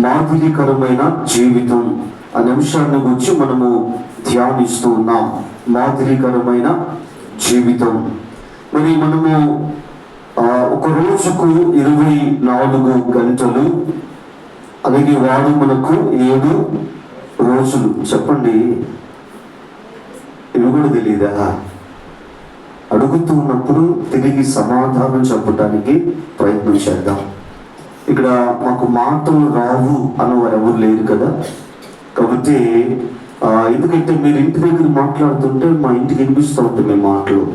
మాదిరికరమైన జీవితం అనే అంశాన్ని గురించి మనము ధ్యానిస్తూ ఉన్నాం. మాదిరికరమైన జీవితం. మరి మనము ఒక రోజుకు 24 గంటలు, అలాగే వాడు మనకు 7 రోజులు. చెప్పండి, ఇవి కూడా తెలీదా? అడుగుతూ ఉన్నప్పుడు తిరిగి సమాధానం చెప్పడానికి ప్రయత్నం చేద్దాం. ఇక్కడ మాకు మాటలు రావు అన్నవారు ఎవరు లేరు కదా. కాబట్టి ఎందుకంటే మీరు ఇంటి దగ్గర మాట్లాడుతుంటే మా ఇంటికి వినిపిస్తూ ఉంటుంది మీ మాటలు.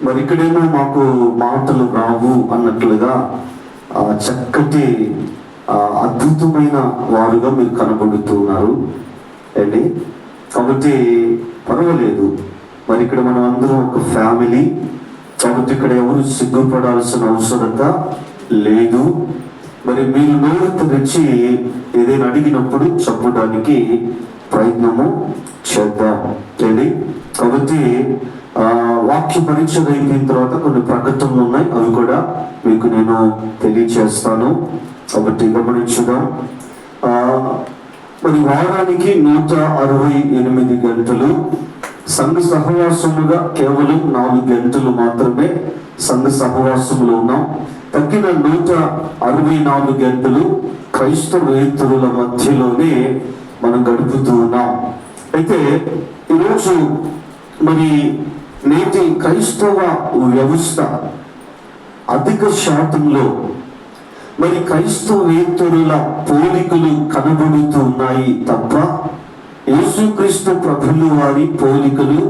మరి ఇక్కడేమో మాకు మాటలు రావు అన్నట్లుగా చక్కటి అద్భుతమైన వారుగా మీరు కనబడుతున్నారు అండి. కాబట్టి పర్వాలేదు. మరి ఇక్కడ మనం అందరం ఒక ఫ్యామిలీ. కాబట్టి ఇక్కడ ఎవరు సిగ్గుపడాల్సిన అవసరత లేదు. మరి మీరు నోరు తెరిచి ఏదైనా అడిగినప్పుడు చెప్పడానికి ప్రయత్నము చేద్దాం అండి. కాబట్టి వాక్య పరీక్ష అయిపోయిన తర్వాత కొన్ని ప్రకటనలు ఉన్నాయి, అవి కూడా మీకు నేను తెలియచేస్తాను. కాబట్టి గమనించుదాం. మరి వారానికి 168 గంటలు సంఘ సహవాసముగా కేవలం 4 గంటలు మాత్రమే సంఘ సహవాసములో ఉన్నాం. తగ్గిన 164 గంటలు క్రైస్తవేతరుల మధ్యలోనే మనం గడుపుతూ ఉన్నాం. అయితే ఈరోజు మరి నేటి క్రైస్తవ వ్యవస్థ అధిక శాతంలో మరి క్రైస్తవేతరుల పోలికలు కనబడుతూ ఉన్నాయి తప్ప యేసుక్రీస్తు ప్రభువు వారి పోలికలు,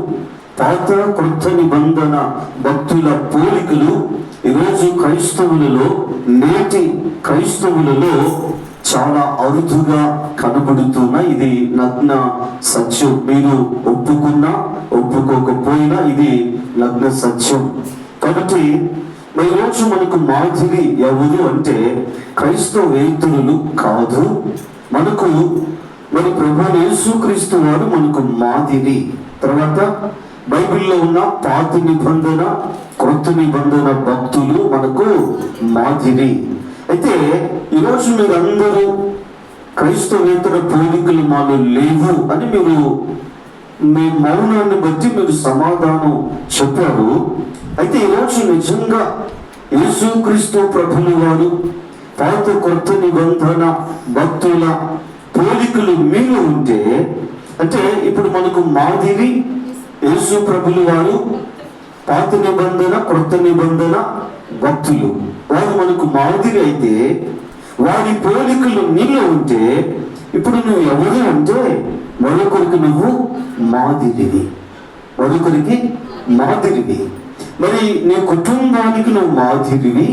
పాత క్రొత్త నిబంధన భక్తుల పోలికలు ఈరోజు క్రైస్తవులలో, నేటి క్రైస్తవులలో చాలా అరుదుగా కనబడుతున్నాయి. ఇది నగ్న సత్యం. మీరు ఒప్పుకున్నా ఒప్పుకోకపోయినా ఇది నగ్న సత్యం. కాబట్టి ఈరోజు మనకు మాదిరి ఎవరు అంటే క్రైస్తవేతరులు కాదు. మనకు మరి ప్రభువు యేసుక్రీస్తు వారు మనకు మాదిరి. తర్వాత బైబిల్లో ఉన్న పాత నిబంధన క్రొత్త నిబంధన భక్తులు మనకు మాదిరి. అయితే ఈరోజు మీరందరూ క్రైస్తవేతర పోలికలు మాలో లేవు అని మీరు మీ మౌనాన్ని బట్టి మీరు సమాధానం చెప్పారు. అయితే ఈరోజు నిజంగా యేసుక్రీస్తు ప్రభువు వారు పాత కొత్త నిబంధన భక్తుల పోలికలు మీరు ఉంటే, అంటే ఇప్పుడు మనకు మాదిరి యేసు ప్రభువు వారు, పాత నిబంధన క్రొత్త నిబంధన భక్తులు, వారు మనకు మాదిరి అయితే వారి పోలికలు నీలో ఉంటే ఇప్పుడు నువ్వు ఎవరు అంటే మరొకరికి నువ్వు మాదిరివి, మరొకరికి మాదిరివి. మరి నీ కుటుంబానికి నువ్వు మాదిరివి,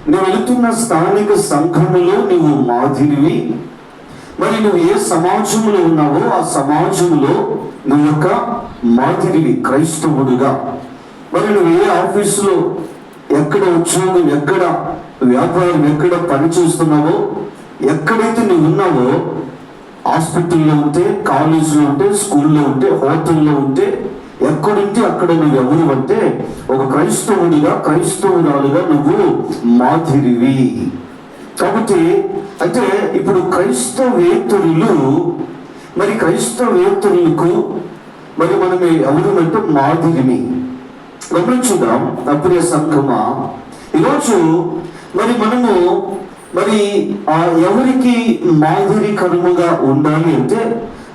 నువ్వు వెళుతున్న స్థానిక సంఘములో నువ్వు మాదిరివి. మరి నువ్వు ఏ సమాజంలో ఉన్నావో ఆ సమాజంలో నువ్వు ఒక మాదిరివి క్రైస్తవుడుగా. మరి నువ్వు ఏ ఆఫీసులో, ఎక్కడ ఉద్యోగం, ఎక్కడ వ్యాపారం, ఎక్కడ పని చేస్తున్నావో, ఎక్కడైతే నువ్వు ఉన్నావో, హాస్పిటల్లో ఉంటే, కాలేజీలో ఉంటే, స్కూల్లో ఉంటే, హోటల్లో ఉంటే, ఎక్కడుంటే అక్కడ నువ్వు ఎవరు అంటే ఒక క్రైస్తవుడిగా, క్రైస్తవురాలుగా నువ్వు మాదిరివి. కాబట్టి అంటే ఇప్పుడు క్రైస్తవేతరులు, మరి క్రైస్తవేతరులకు మరి మనమే ఎవరు అంటే మాదిరిని. గమనించుదాం అప్రియ సంఘమా. ఈరోజు మరి మనము మరి ఎవరికి మాదిరికరముగా ఉండాలి అంటే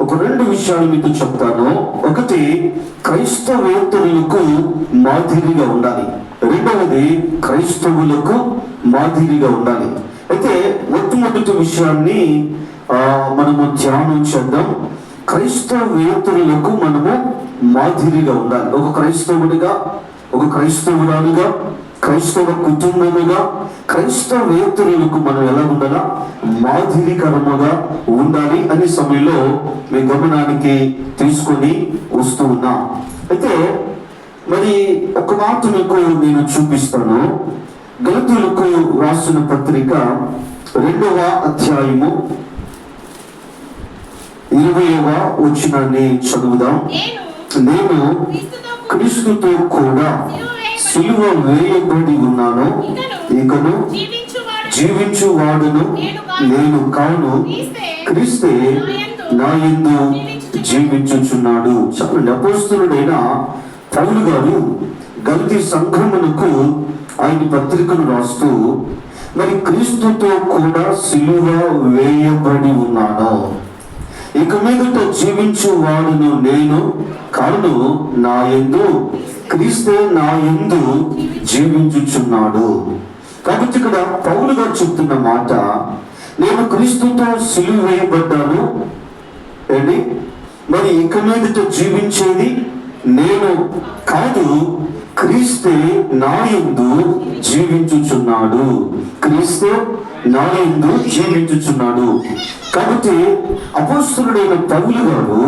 ఒక 2 విషయాలు మీకు చెప్తాను. ఒకటి, క్రైస్తవేతరులకు మాదిరిగా ఉండాలి. రెండవది, క్రైస్తవులకు మాదిరిగా ఉండాలి. అయితే మొట్టమొదటి విషయాన్ని మనము ధ్యానం చేద్దాం. క్రైస్తవేతరులకు మనము మాదిరిగా ఉండాలి. ఒక క్రైస్తవుడిగా, ఒక క్రైస్తవురాలుగా, క్రైస్తవ కుటుంబముగా క్రైస్తవేతరులకు మనం ఎలా ఉండాలా? మాదిరికరముగా ఉండాలి అనే సమయంలో మీ గమనానికి తీసుకొని వస్తూ ఉన్నా. అయితే మరి ఒక మాట మీకు నేను చూపిస్తాను. గలతీయులకు రాసిన పత్రిక 2వ అధ్యాయము 20వ వచనాన్ని చదువుదాం. నేను క్రీస్తుతో కూడా సిలువ వేయబడి ఉన్నాను, ఇకను జీవించు వాడును నేను కాను, క్రీస్తే నా యందు జీవించుచున్నాడు. చాలా అపోస్తలుడైన పౌలు గారు గలతీ సంఘమునకు ఆయన పత్రికను రాస్తూ, మరి క్రీస్తుతో కూడా సిలువ వేయబడి ఉన్నాను, ఇక మీదట జీవించు వాడును నేను కాను, నా యందు క్రీస్తే నా యందు జీవించుచున్నాడు. కాబట్టి ఇక్కడ పౌలు గారు చెప్తున్న మాట, నేను క్రీస్తుతో సిలువ వేయబడ్డాను ఏంటి, మరి ఇక మీదట జీవించేది నేను కాదు, క్రీస్తే నా యందు జీవించుచున్నాడు, క్రీస్తే నా యందు జీవించుచున్నాడు. కాబట్టి అపోస్తలుడైన పౌలు గారు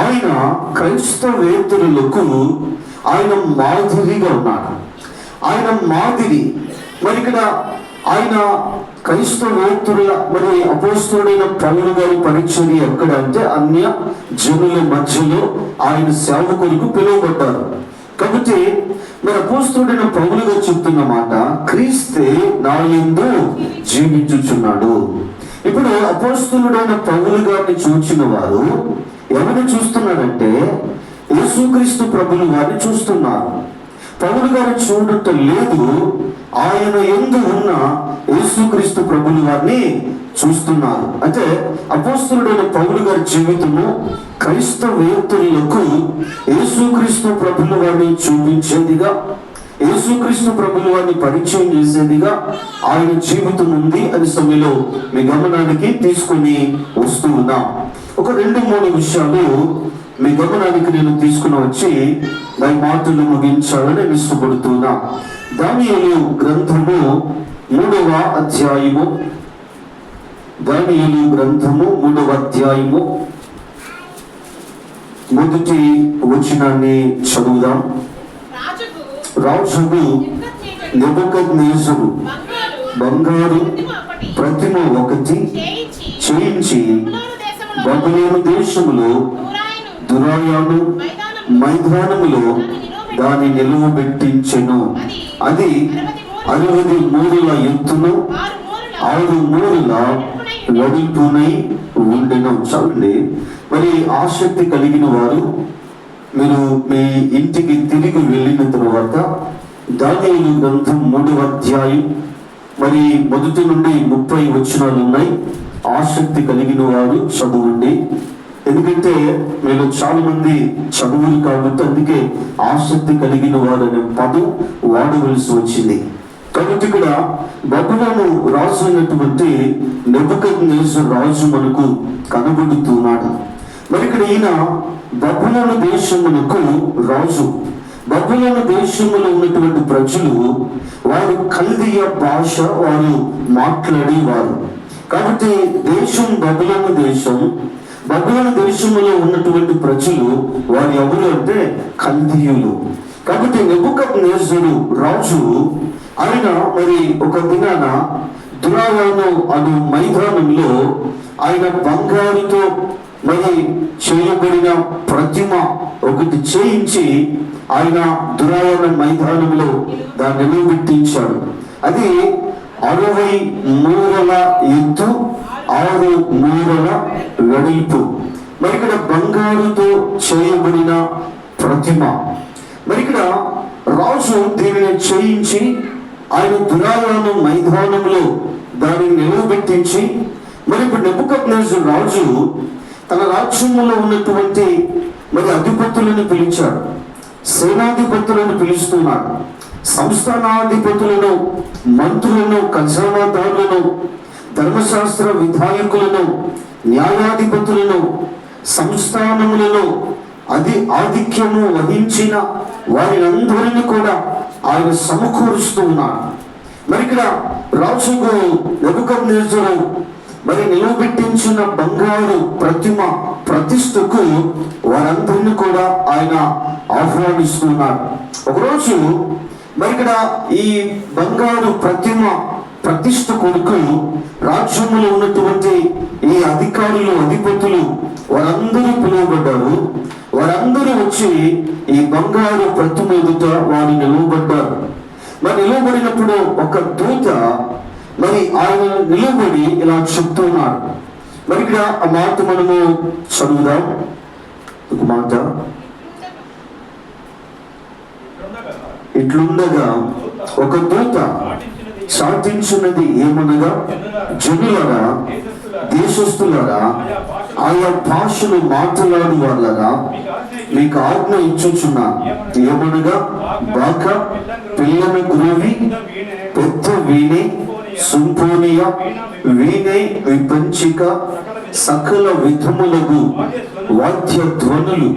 ఆయన క్రైస్తవేతరులకు ఆయన మాదిరిగా ఉన్నాడు. ఆయన మాదిరి. మరి ఇక్కడ ఆయన క్రైస్తవేతరుల మరి అపోస్తలుడైన పౌలు గారి పరిచర్య ఎక్కడ అంటే అన్య జనుల మధ్యలో ఆయన సేవకులకు పిలువబడ్డారు. కాబట్టి మరి అపోస్తలుడైన పౌలు గారు చెప్తున్న మాట, క్రీస్తే నా యందు జీవించుచున్నాడు. ఇప్పుడు అపోస్తలుడైన పౌలు గారిని చూచిన వారు ఎవరిని చూస్తున్నారంటే యేసుక్రీస్తు ప్రభులు వారిని చూస్తున్నారు. పౌలు గారు చూడటం లేదు, ఆయన యందు ఉన్న యేసుక్రీస్తు ప్రభులు వారిని చూస్తున్నారు. అంటే అపోస్తలుడైన పౌలు గారి జీవితము క్రైస్తవేతరులకు యేసుక్రీస్తు ప్రభుల వారిని చూపించేదిగా, యేసుక్రీస్తు ప్రభుల వారిని పరిచయం చేసేదిగా ఆయన జీవితం ఉంది అని సమయంలో మీ గమనానికి తీసుకుని వస్తూ ఉన్నాం. ఒక 2-3 విషయాలు మీ గమనానికి నేను తీసుకుని వచ్చి దాని మాటలు ముగించాలని నేను ఇష్టపడుతున్నా. దానియేలు గ్రంథము 3వ అధ్యాయము, దానియేలు గ్రంథము 3వ అధ్యాయము మొదటి వచనాన్ని చదువుదాం. రాజుకు నెబుకద్నెజరు బంగారు ప్రతిమ ఒకటి చేయించి బబులోను దేశములో దురాయాను మైదానములో దాని నిలువబెట్టించెను. అది 60 మూరల ఎత్తును 6 మూరల వెడల్పునై ఉండెను. చూడండి, మరి ఆసక్తి కలిగిన వారు మీరు మీ ఇంటికి తిరిగి వెళ్ళిన తర్వాత దానియేలు గ్రంథం 3వ అధ్యాయం మరి 1 నుండి 30 వచనాలు ఉన్నాయి. ఆసక్తి కలిగిన వారు చదవండి. ఎందుకంటే మీరు చాలా మంది చదువులు కాబట్టి అందుకే ఆసక్తి కలిగిన వారు అనే పదం వాడవలసి వచ్చింది. కాబట్టి ఇక్కడ బబులోను రాజు అయినటువంటి నెబుకద్నెజరు రాజు మనకు కనబడుతున్నాడు. మరి ఇక్కడ ఈయన బబులోను దేశమునకు రాజు. బబులోను దేశంలో ఉన్నటువంటి ప్రజలు వారు కల్దీయ భాష వారు మాట్లాడేవారు. కాబట్టి దేశం బబులోను దేశం. బబులోను దేశంలో ఉన్నటువంటి ప్రజలు వారు ఎవరు అంటే కల్దీయులు. కాబట్టి నెబుకద్నెజరు రాజు ఆయన మరి ఒక దినాన దురాయాను అను మైదానంలో ఆయన బంగారుతో మరి చేయబడిన ప్రతిమ ఒకటి చేయించి ఆయన దురాయాన మైదానంలో దాన్ని నిలబెట్టించాడు. అది 60 మూరల ఎత్తు 6 మూరల వెడల్పు. మరి ఇక్కడ బంగారుతో చేయబడిన ప్రతిమ. మరి ఇక్కడ రాజు దీనిని చేయించి ఆయన దురాయాను మైదానంలో దానిని నిలబెట్టించి మరి ఇప్పుడు నెబుకద్నెజరు రాజు తన రాజ్యంలో ఉన్నటువంటి మరి అధిపతులను పిలిచాడు, సేనాధిపతులను పిలుస్తున్నాడు, సంస్థానాధిపతులను, మంత్రులను, ఖజానాదారులను, ధర్మశాస్త్ర విధాయకులను, న్యాయాధిపతులను, సంస్థానములలో ఆధిక్యము వహించిన వారినందరినీ కూడా ఆయన సమకూరుస్తూ ఉన్నాడు. మరి ఇక్కడ రాజుకు నెబుకద్నెజరు మరి నిలబెట్టించిన బంగారు ప్రతిమ ప్రతిష్టకు వారందరినీ కూడా ఆయన ఆహ్వానిస్తున్నాడు. ఒకరోజు మరి ఇక్కడ ఈ బంగారు ప్రతిమ ప్రతిష్ట కొరకు రాజ్యంలో ఉన్నటువంటి ఈ అధికారులు, అధిపతులు వారందరూ పిలువబడ్డారు. వారందరూ వచ్చి ఈ బంగారు ప్రతిమ ఎదుట వారు నిలవబడ్డారు. మరి నిలవబడినప్పుడు ఒక దూత మరి ఆయన నిలబడి ఇలా చెప్తున్నాడు. మరి ఇక్కడ ఆ మాట మనము చదువుదాం. ఒక మాట, ఇట్లుండగా ఒక దూత చాటించున్నది ఏమనగా, జనులరా, దేశస్థులరా, ఆయా భాషలు మాట్లాడు వాళ్ళరా, మీకు ఆజ్ఞ ఇచ్చుచున్నాను. ఏమనగా, బాక, పిల్లన గ్రోవి, పెద్ద వీణే, సింఫోనియా, వీణే, విపంచిక, సకల విధములకు వాద్య ధ్వనులు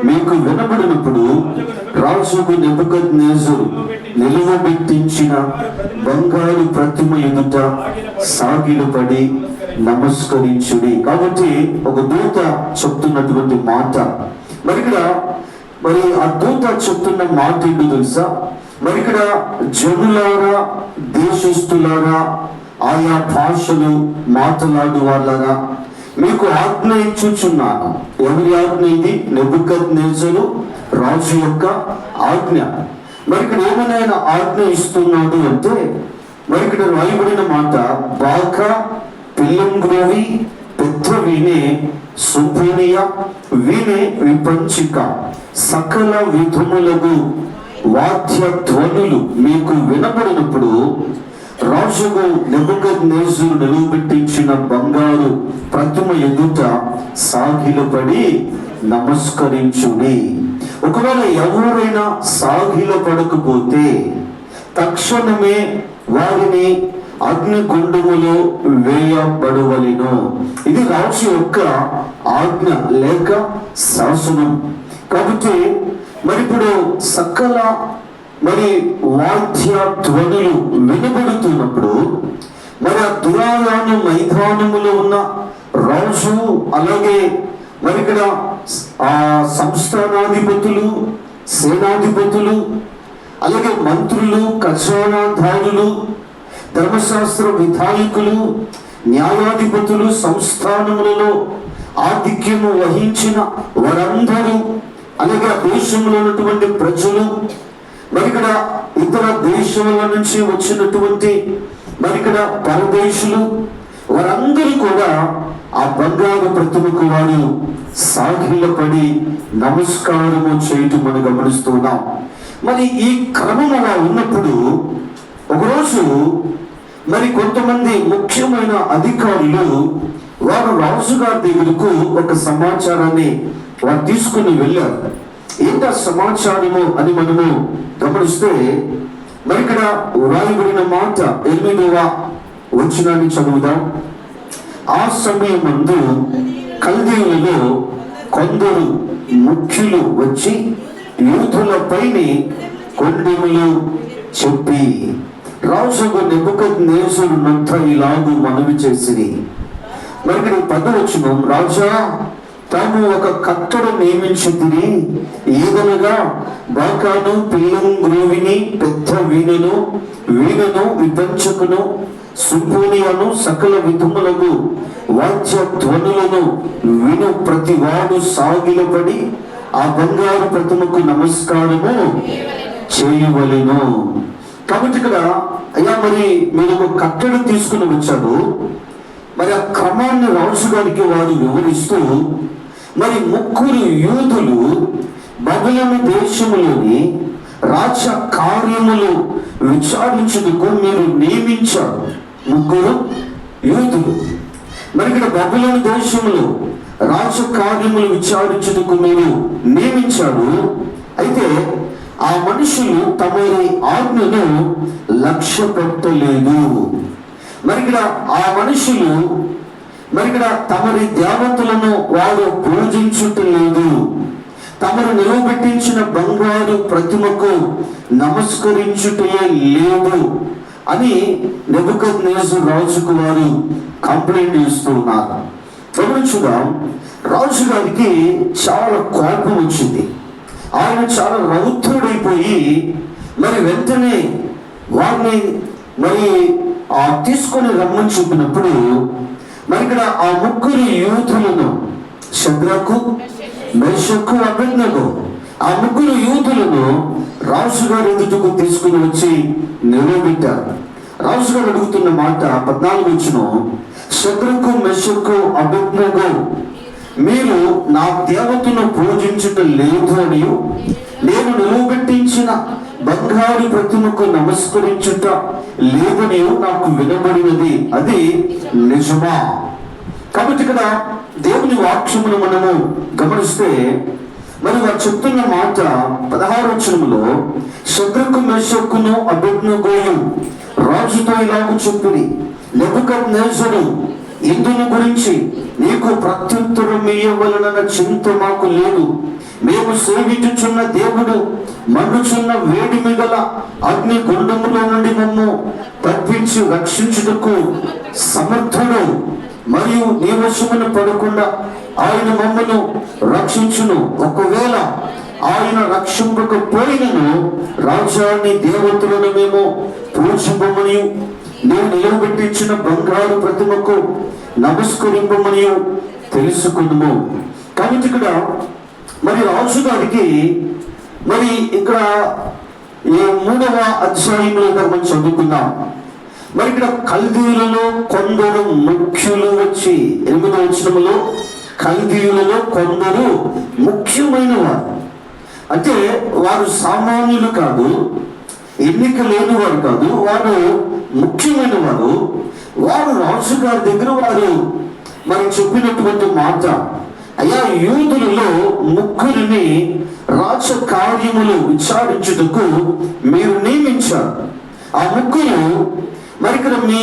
మీకు వినబడినప్పుడు రాజుకు నెబుకద్నెజరు నిలువబెట్టించిన బంగారు ప్రతిమ ఎదుట సాగిలపడి నమస్కరించుడి. కాబట్టి ఒక దూత చెప్తున్నటువంటి మాట. మరి ఇక్కడ మరి ఆ దూత చెప్తున్న మాట ఏంటో తెలుసా? మరి ఇక్కడ జనులారా, దేశస్థులారా, ఆయా భాషలు మాట్లాడు వాళ్ళరా, మీకు ఆజ్ఞ ఇచ్చుచున్నాను. ఎవరి ఆజ్ఞ ఇది? నెబుకద్నెజరు రాజు యొక్క ఆజ్ఞ. మరి ఇక్కడ ఏమైనా ఆయన ఆజ్ఞ ఇస్తున్నాడు అంటే, మరి ఇక్కడ రాయబడిన మాట, బాక, పిల్లంగ్రోవి, పెద్ద వీణే, సింఫోనియా, వీణే, విపంచిక, సకల విధములకు వాద్య ధ్వనులు మీకు వినబడినప్పుడు రాజుకు నెబుకద్నెజరు నిలువబెట్టించిన బంగారు ప్రతిమ ఎదుట సాగిలపడి నమస్కరించుడి. ఒకవేళ ఎవరైనా సాగిలపడకపోతే తక్షణమే వారిని అగ్నిగుండములో వేయబడవలెను. ఇది రాజు యొక్క ఆజ్ఞ లేక శాసనం. కాబట్టి మరి ఇప్పుడు సకల మరి వాద్య ధ్వనులు వినబడుతున్నప్పుడు మరి ఆ దురారాన మైదానములో ఉన్న రాజు, అలాగే మరి ఇక్కడ ఆ సంస్థానాధిపతులు, సేనాధిపతులు, అలాగే మంత్రులు, ఖజానాదారులు, ధర్మశాస్త్ర విధాయకులు, న్యాయాధిపతులు, సంస్థానములలో ఆధిక్యము వహించిన వారందరూ, అలాగే దేశంలో ఉన్నటువంటి ప్రజలు, మరి ఇక్కడ ఇతర దేశాల నుంచి వచ్చినటువంటి మరి ఇక్కడ పరదేశులు, వారందరూ కూడా ఆ బంగారు ప్రతిమకు వారు సాగిలపడి నమస్కారము చేయటం మనం గమనిస్తున్నాం. మరి ఈ క్రమం అలా ఉన్నప్పుడు ఒకరోజు మరి కొంతమంది ముఖ్యమైన అధికారులు వారు రాజుగారి దగ్గరకు ఒక సమాచారాన్ని వారు తీసుకుని వెళ్ళారు. ఏంట సమాచారము అని మనము గమనిస్తే మరి ఇక్కడ వ్రాయబడిన మాట 8వ వచనాన్ని చదువుదాం. ఆ సమయమందు కల్దీయులలో కొందరు ముఖ్యులు వచ్చి యూదులపైన కొండెములు చెప్పి రాజుకు నెబుకద్నెజరునంతా ఇలాగు మనవి చేసిరి. మరి ఇక్కడ 10వ వచనం, రాజా, తాము ఒక కట్టడు నియమించితిరి, ఏదనగా బాకాను, పిల్లంగ్రోవిని, పెద్ద వీణను, విపంచకును, సింఫోనియాను, సకల విధములకు వాద్య ధ్వనులను విను ప్రతి వాడు సాగిలపడి ఆ బంగారు ప్రతిమకు నమస్కారము చేయవలెను. కాబట్టి ఇక్కడ అయ్యా మరి మీరు ఒక కట్టడు తీసుకుని వచ్చారు. మరి ఆ క్రమాన్ని రాజు గారికి వారు వివరిస్తూ, మరి 3 యూదులు బబులోను దేశములోని రాజ కార్యములు విచారించుటకు మీరు నియమించారు. 3 యూదులు మరి ఇక్కడ బబులోను దేశంలో రాజ కార్యములు విచారించుటకు మీరు నియమించారు. అయితే ఆ మనుషులు తమరి ఆజ్ఞను లక్ష్య పెట్టలేదు. మరి ఇక్కడ ఆ మనుషులు మరి ఇక్కడ తమరి దేవతలను వారు పూజించుటలేదు, తమరు నిలవబెట్టించిన బంగారు ప్రతిమకు నమస్కరించుటే లేదు అని నెబుకద్నెజరు రాజుకు వారు కంప్లైంట్ ఇస్తున్నారు. గమనించుదాం, రాజు గారికి చాలా కోపం వచ్చింది. ఆయన చాలా రౌద్రుడైపోయి మరి వెంటనే వారిని మరి తీసుకొని రమ్మని చెప్పినప్పుడు మరి ఇక్కడ ఆ 3 యూదులను, శద్రకు, మేషకు, అబేద్నెగో, ఆ 3 యూదులను రాజుగారి ఎదుటకు తీసుకుని వచ్చి నిలబెట్టారు. రాజుగారు అడుగుతున్న మాట 14 వచనం, శద్రకు మెషకు అబేద్నెగో మీరు నా దేవతను పూజించుట లేదు అని, నేను నిలువబెట్టించిన బంగారు ప్రతిమకు నమస్కరించుట లేదని నాకు వినబడినది, అది నిజమా? కాబట్టి ఇక్కడ దేవుని వాక్యమును మనము గమనిస్తే మరి వారు చెప్తున్న మాట 16వ వచనములో, శద్రకు మెషకును అబేద్నెగోయు రాజుతో ఇలాగ చెప్పింది, నెబుకద్నెజరు ఇందుని గురించి నీకు ప్రత్యుత్తరం ఇయ్యవలనన్న చింత మాకు లేదు. మేము సేవించుచున్న దేవుడు మండుచున్న వేడిమి గల అగ్ని గుండములో నుండి మమ్ము తప్పించి రక్షించుటకు సమర్థుడు, మరియు నీ వశమున పడకుండా ఆయన మమ్మను రక్షించును. ఒకవేళ ఆయన రక్షింపకపోయినను రాజా నీ దేవతలను మేము పూజింపమని, నేను నిలబెట్టించిన బంగారు ప్రతిమకు నమస్కరింపమని తెలుసుకుందాము. కాబట్టి ఇక్కడ మరి రాజు గారికి మరి ఇక్కడ ఈ 3వ అధ్యాయంలో మనం చదువుకుందాం. మరి ఇక్కడ కల్దీయులలో కొందరు ముఖ్యులు వచ్చి 8వ వచనములో కల్దీయులలో కొందరు ముఖ్యమైన వారు, అంటే వారు సామాన్యులు కాదు, ఎన్నిక లేని వారు కాదు, వారు ముఖ్యమైన వారు. వారు రాజు గారి దగ్గర వారు మరి చెప్పినటువంటి మాట, అయ్యా యూదులలో ముగ్గురిని రాజ కార్యములు విచారించుటకు మీరు నియమించారు. ఆ ముగ్గురు మరి ఇక్కడ మీ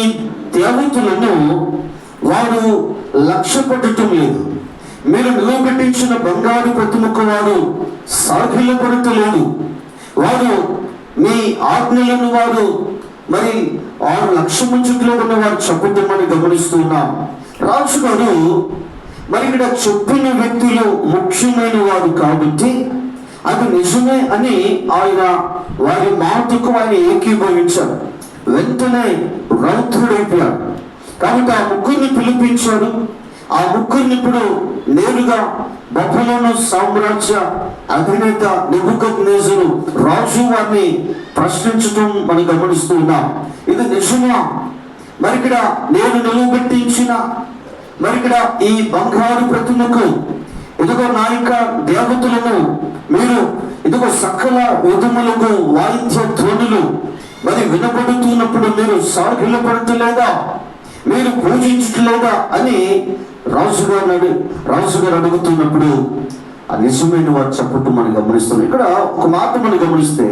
దేవతలను వారు లక్ష్య పెట్టడం లేదు, మీరు నిలబెట్టించిన బంగారు ప్రతిమకు వారు సాగిలపడతలేదు, వారు మీ ఆజ్ఞలను వారు మరి వారు లక్ష్యముంచట్లేదని వారు చెప్పటం అని గమనిస్తున్నాం. రాజు గారు మరి ఇక్కడ చెప్పిన వ్యక్తులు ముఖ్యమైన వారు కాబట్టి అది నిజమే అని ఆయన వారి మాటకు ఆయన ఏకీభవించారు. వెంటనే రౌద్రుడైపోయాడు. కాబట్టి ఆ ముగ్గురిని పిలిపించాడు. ఆ ముగ్గురిని ఇప్పుడు నేరుగా బబులోను సామ్రాజ్య అధినేత నెబుకద్నెజరు రాజు వారిని ప్రశ్నించడం మనం గమనిస్తూ ఉన్నాం. ఇది నిజమా? మరి ఇక్కడ నేను నిలువబెట్టించిన మరి ఇక్కడ ఈ బంగారు ప్రతిమకు ఇదిగో నా యొక్క దేవతలను మీరు ఇదిగో సకల విధములకు వాయిద్య ధ్వనులు మరి వినబడుతున్నప్పుడు మీరు సాగిలపడతలేదా, మీరు పూజించట్లేదా అని రాజుగారు అడుగుతున్నప్పుడు ఆ నిజమైన వారు చెప్పటం మనం గమనిస్తాం. ఇక్కడ ఒక మాట మనం గమనిస్తే,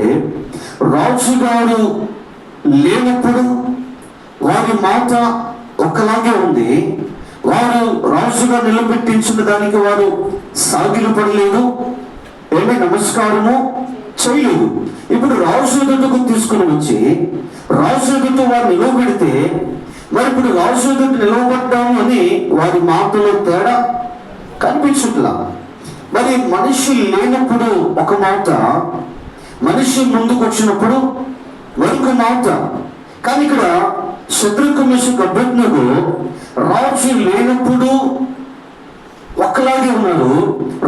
రాజుగారు లేనప్పుడు వారి మాట ఒకలాగే ఉంది, వారు రాజుగా నిలబెట్టించిన దానికి వారు సాగిలపడలేదు, నమస్కారము చేయలేదు. ఇప్పుడు రాజు ఎదుటకు తీసుకుని వచ్చి రాజు ఎదుట వారు నిలబెడితే మరి ఇప్పుడు రాజు ఎదుట నిలబడ్డాము అని వారి మాటలో తేడా కనిపించట్లా. మరి మనిషి లేనప్పుడు ఒక మాట, మనిషి ముందుకు వచ్చినప్పుడు మరొక మాట. కానీ ఇక్కడ శద్రకు మెషకు అబేద్నెగో రాజు లేనప్పుడు ఒకలాగే ఉన్నారు,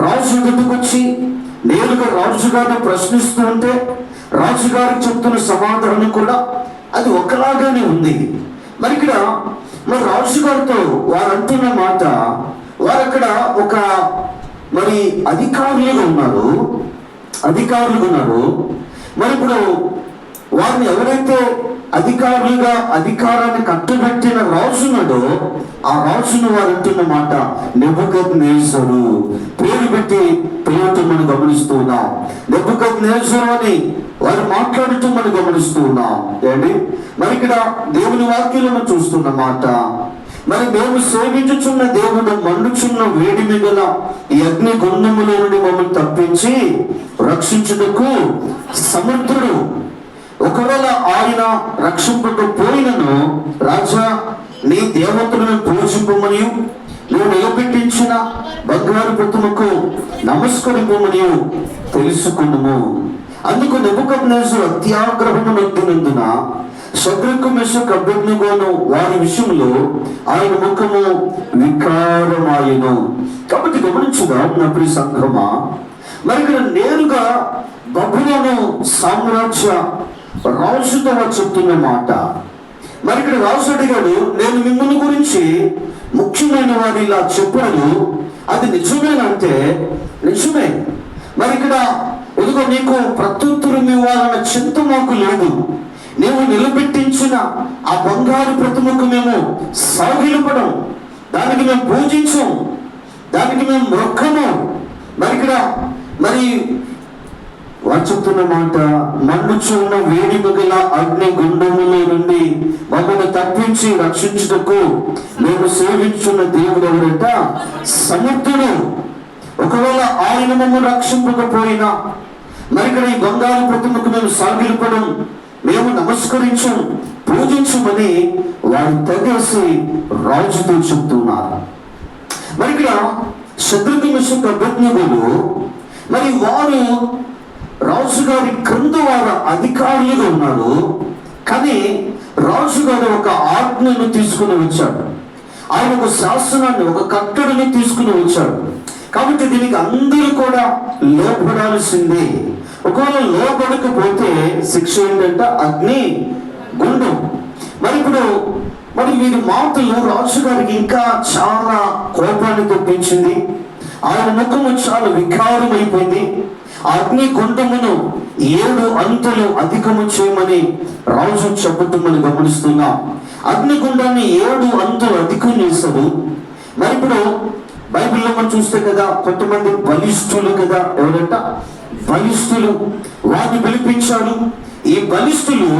రాజు ఎదుటకు వచ్చి నేరుగా రాజుగారిని ప్రశ్నిస్తూ ఉంటే రాజుగారికి చెప్తున్న సమాధానం కూడా అది ఒకలాగానే ఉంది. మరి ఇక్కడ మరి రాజుగారితో వారు అంటున్న మాట, వారు అక్కడ ఒక మరి అధికారులుగా ఉన్నారు. మరి ఇప్పుడు వారిని ఎవరైతే అధికారులుగా అధికారాన్ని కట్టుబెట్టిన రాజున్నాడో ఆ రాజును వారు అంటున్న మాట నెబుకద్నెజరు పేరు పెట్టి పిలవటం మనం గమనిస్తూ ఉన్నాం. నెబుకద్నెజరు అని వారు మాట్లాడుతూ మనం గమనిస్తూ ఉన్నాం. ఏంటి మరి ఇక్కడ దేవుని వాక్యాలను చూస్తున్న మాట, మరి మేము సేవించుచున్న దేవుడు మండుచున్న వేడిమి గల ఈ అగ్ని గుండములో నుండి మమ్మల్ని తప్పించి రక్షించుటకు సమర్థుడు. ఒకవేళ ఆయన రక్షింపకపోయినను రాజా నీ దేవతలను పూజింపమని, నువ్వు నిలబెట్టించిన బంగారు ప్రతిమకు నమస్కరింపమని తెలుసుకున్నాము. అందుకు నెబుకద్నెజరు అత్యాగ్రహము నొందినందున శద్రకు మెషకు అబేద్నెగోను వారి విషయంలో ఆయన ముఖము వికారమాయెను. కాబట్టి గమనించుగా నా ప్రియ సంఘమా, మరి ఇక్కడ నేరుగా బబులోను సామ్రాజ్య రాజుతో చెప్తున్న మాట, మరి ఇక్కడ రాజు అడిగాడు, నేను మిమ్మల్ని గురించి ముఖ్యమైన వారు ఇలా చెప్పాడు, అది నిజమేనంటే నిజమే. మరి ఇక్కడ ఇదిగో నీకు ప్రత్యుత్తరం ఇవ్వాలన్న చింత మాకు లేదు. నీవు నిలబెట్టించిన ఆ బంగారు ప్రతిమకు మేము సాగిలపడం, దానికి మేము పూజించం, దానికి మేము మొక్కము. మరి ఇక్కడ మరి వారు చెప్తున్న మాట, మండుచున్న వేడి మిగిల అగ్ని గుండములో నుండి మమ్మల్ని తప్పించి రక్షించుటకు మేము సేవించున్న దేవుడు ఎవరంట? సమర్థుడు. ఒకవేళ ఆయన మమ్మల్ని రక్షింపకపోయినా మరి ఇక్కడ ఈ బంగారు ప్రతిమకు మేము సాగిలపడం, మేము నమస్కరించం, పూజించమని వారు తెగేసి రాజుతో చెప్తున్నారు. మరి ఇక్కడ శత్రుఘ్న మెషక్ అబేద్నెగోలు మరి వారు రాజుగారి క్రింద వారు అధికారులుగా ఉన్నారు. కానీ రాజుగారు ఒక ఆజ్ఞను తీసుకుని వచ్చాడు, ఆయన ఒక శాసనాన్ని, ఒక కట్టడిని తీసుకుని వచ్చాడు. కాబట్టి దీనికి అందరూ కూడా లోపడాల్సిందే. ఒకవేళ లోపడకపోతే శిక్ష ఏంటంటే అగ్ని గుండం. మరి ఇప్పుడు మరి వీరి మాటలు రాజుగారికి ఇంకా చాలా కోపాన్ని తెప్పించింది. ఆయన ముఖము చాలా వికారం అయిపోయింది. అగ్ని గుండమును 7 అంతులు అధికము చేయమని రాజు చెప్పటం మనం గమనిస్తున్నాం. అగ్నిగుండాన్ని 7 అంతులు అధికం చేశాడు. మరి ఇప్పుడు బైబిల్లో మనం చూస్తే కదా, కొంతమంది బలిష్ఠులు కదా, ఎవరంట? బలిష్ఠులు. వారిని పిలిపించాడు. ఈ బలిష్ఠులు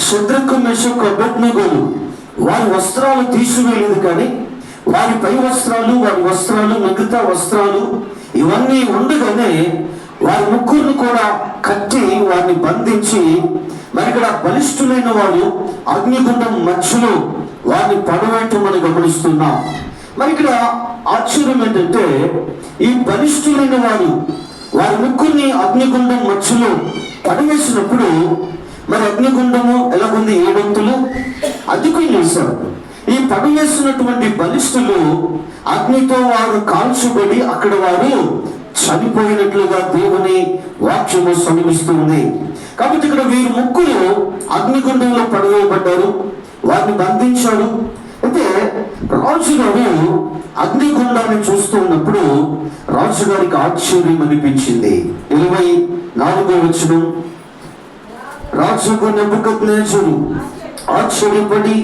శద్రకు మెషకు అబేద్నెగోలు వారి వస్త్రాలు తీసివేయలేదు, కానీ వారి పై వస్త్రాలు, వారి వస్త్రాలు, మిగతా వస్త్రాలు ఇవన్నీ ఉండగానే వారి ముగ్గురిని కూడా కట్టి వారిని బంధించి మరి ఇక్కడ బలిష్ఠులైన వారు అగ్నిగుండం మధ్యలో వారిని పడవేయటం మనం గమనిస్తున్నాం. మరి ఇక్కడ ఆశ్చర్యం ఏంటంటే, ఈ బలిష్ఠులైన వారు వారి ముగ్గురిని అగ్నిగుండం మధ్యలో పడవేసినప్పుడు మరి అగ్నిగుండము ఎలాగుంది? 7 అంతులు అధికం చేశారు. ఈ పడవేసినటువంటి బలిష్ఠులు అగ్నితో వారు కాల్చబడి అక్కడ వారు చనిపోయినట్లుగా దేవుని వాక్యము సమీపిస్తుంది. కాబట్టి ఇక్కడ వీరు ముగ్గురు అగ్నిగుండంలో పడవేయబడ్డారు, వారిని బంధించాడు. అయితే రాజుగారు అగ్నిగుండాన్ని చూస్తున్నప్పుడు రాజుగారికి ఆశ్చర్యం అనిపించింది. 24వ వచనం, రాజుకు నెబుకద్నెజరు ఆశ్చర్యపడి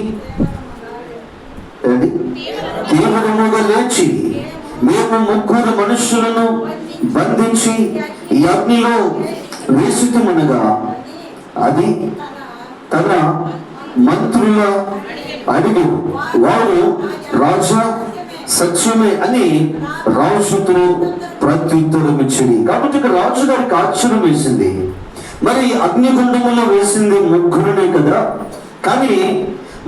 తీవ్రముగా లేచి, మేము 3 మనుషులను బంధించి ఈ అగ్నిలో వేసితమనగా అది తన మంత్రుల అడిగి, వారు రాజా సత్యమే అని రాజుతో ప్రత్యుత్తరం ఇచ్చింది. కాబట్టి ఇక్కడ రాజు గారికి ఆశ్చర్యం వేసింది. మరి అగ్నిగుండములో వేసింది 3 కదా, కానీ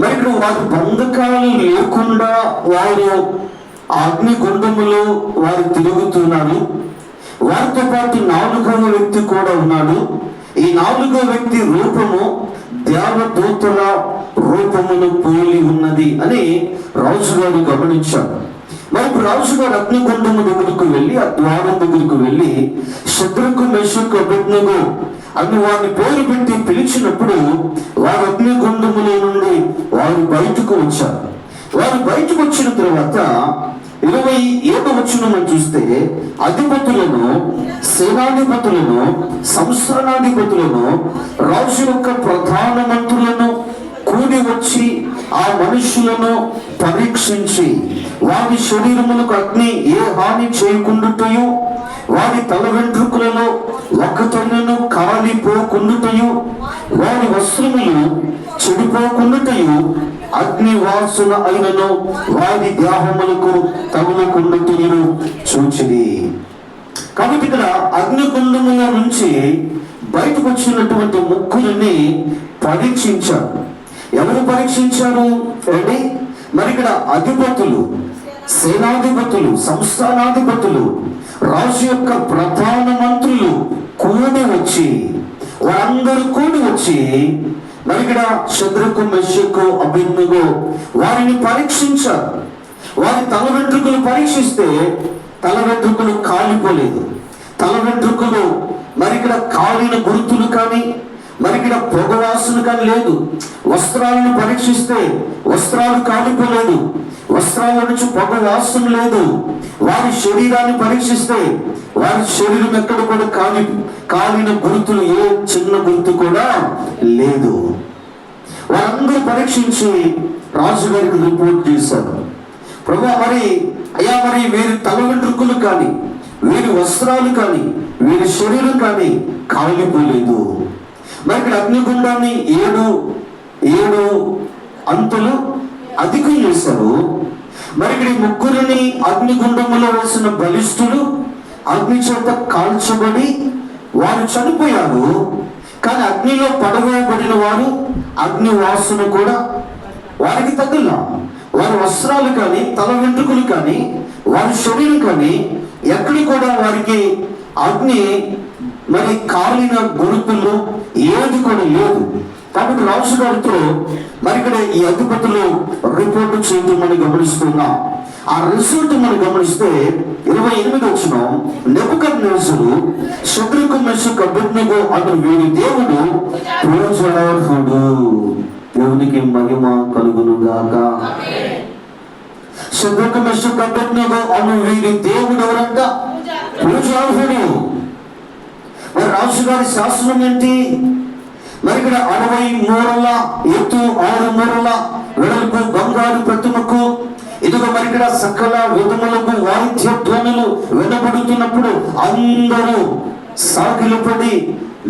మరి ఇక్కడ వారి బంధకాలు లేకుండా వారు ఆ అగ్నిగుండములో వారు తిరుగుతున్నారు. వారితో పాటు 4వ వ్యక్తి కూడా ఉన్నాడు. ఈ 4వ వ్యక్తి రూపము దేవదూతల రూపమును పోలి ఉన్నది అని రాజుగారు గమనించాడు. మరి ఇప్పుడు రాజుగారు అగ్నిగుండము దగ్గరకు వెళ్ళి, ఆ ద్వారం దగ్గరకు వెళ్ళి శద్రకు మెషకు అబేద్నెగో అని వారిని పేరు పెట్టి పిలిచినప్పుడు వారు అగ్నిగుండములో నుండి వారు బయటకు వచ్చారు. వారు బయటకు వచ్చిన తర్వాత 27వ వచనం చూస్తే, అధిపతులను, సేనాధిపతులను, సంస్థానాధిపతులను, రాజు యొక్క ప్రధాన మంత్రులను కూడి వచ్చి ఆ మనుషులను పరీక్షించి వారి శరీరములకు అగ్ని ఏ హాని చేయకుండుటయు, వారి తల వెంట్రుకలలో ఒక్కతోనూ కాలిపోకుండుటయు, వారి వస్త్రములు చెడిపోకుండుటయు, అగ్ని వాసన అయినను వారి దేహములకు తగులుకుండుటయు చూచిరి. కాబట్టి ఇక్కడ అగ్నిగుండముల నుంచి బయటకు వచ్చినటువంటి 3 పరీక్షించారు. ఎవరు పరీక్షించారు అండి? మరి ఇక్కడ అధిపతులు, సేనాధిపతులు, సంస్థానాధిపతులు, రాజు యొక్క ప్రధాన మంత్రులు కూడి వచ్చి, వారందరూ కూడి వచ్చి మరి ఇక్కడ శద్రకు మెషకు అబేద్నెగో వారిని పరీక్షించారు. వారి తల వెంట్రుకలు పరీక్షిస్తే తల వెంట్రుకలు కాలిపోలేదు. తల వెంట్రుకలు మరి ఇక్కడ కాలిన గుర్తులు కానీ, మరి ఇక్కడ పొగ వాసన కానీ లేదు. వస్త్రాలను పరీక్షిస్తే వస్త్రాలు కాలిపోలేదు, వస్త్రాల నుంచి పొగ వాసన లేదు. వారి శరీరాన్ని పరీక్షిస్తే వారి శరీరం ఎక్కడ కూడా కాలిన గుర్తులు, ఏ చిన్న గుర్తు కూడా లేదు. వారందరూ పరీక్షించి రాజుగారికి రిపోర్ట్ చేశారు. ప్రభువా, మరి వీరి తల వెంట్రుకలు కానీ, వీరి వస్త్రాలు కానీ, వీరి శరీరం కానీ కాలిపోలేదు. మరి ఇక్కడ అగ్నిగుండాన్ని ఏడు అంతలు అధికం చేశారు. మరి ఇక్కడ ముగ్గురిని అగ్నిగుండంలో వేసిన బలిష్ఠులు అగ్ని చేత కాల్చబడి వారు చనిపోయారు. కానీ అగ్నిలో పడవేయబడిన వారు అగ్ని వాసన కూడా వారికి తగిల. వారి వస్త్రాలు కానీ, తల వెంట్రుకలు కానీ, వారి శరీరం కానీ ఎక్కడి కూడా వారికి అగ్ని మరి కాలిన గురుతులు ఏది కూడా లేదు. కాబట్టి రాజు గారితో మరి ఇక్కడ ఈ అధిపతులు రిపోర్టు చేయడం మనం గమనిస్తున్నాం. ఆ రిజల్ట్ మనం గమనిస్తే 28 వచనం, నెబుకద్నెజరు శద్రకు మెషకు అబేద్నెగో అను వీరి దేవుడు పూజార్హుడు. దేవునికి మహిమ కలుగును గాక. శద్రకు మెషకు అబేద్నెగో అను వీరి దేవుడు ఎవరంట? పూజార్హుడు. మరి రాజుగారి శాసనం ఏంటి? మరి ఇక్కడ 60 మూరల ఎత్తు, 6 మూరల వెడల్పు బంగారు ప్రతిమకు ఇదిగో మరి ఇక్కడ సకల విధములకు వాయిద్య ధ్వనులు వినబడుతున్నప్పుడు అందరూ సాగిలపడి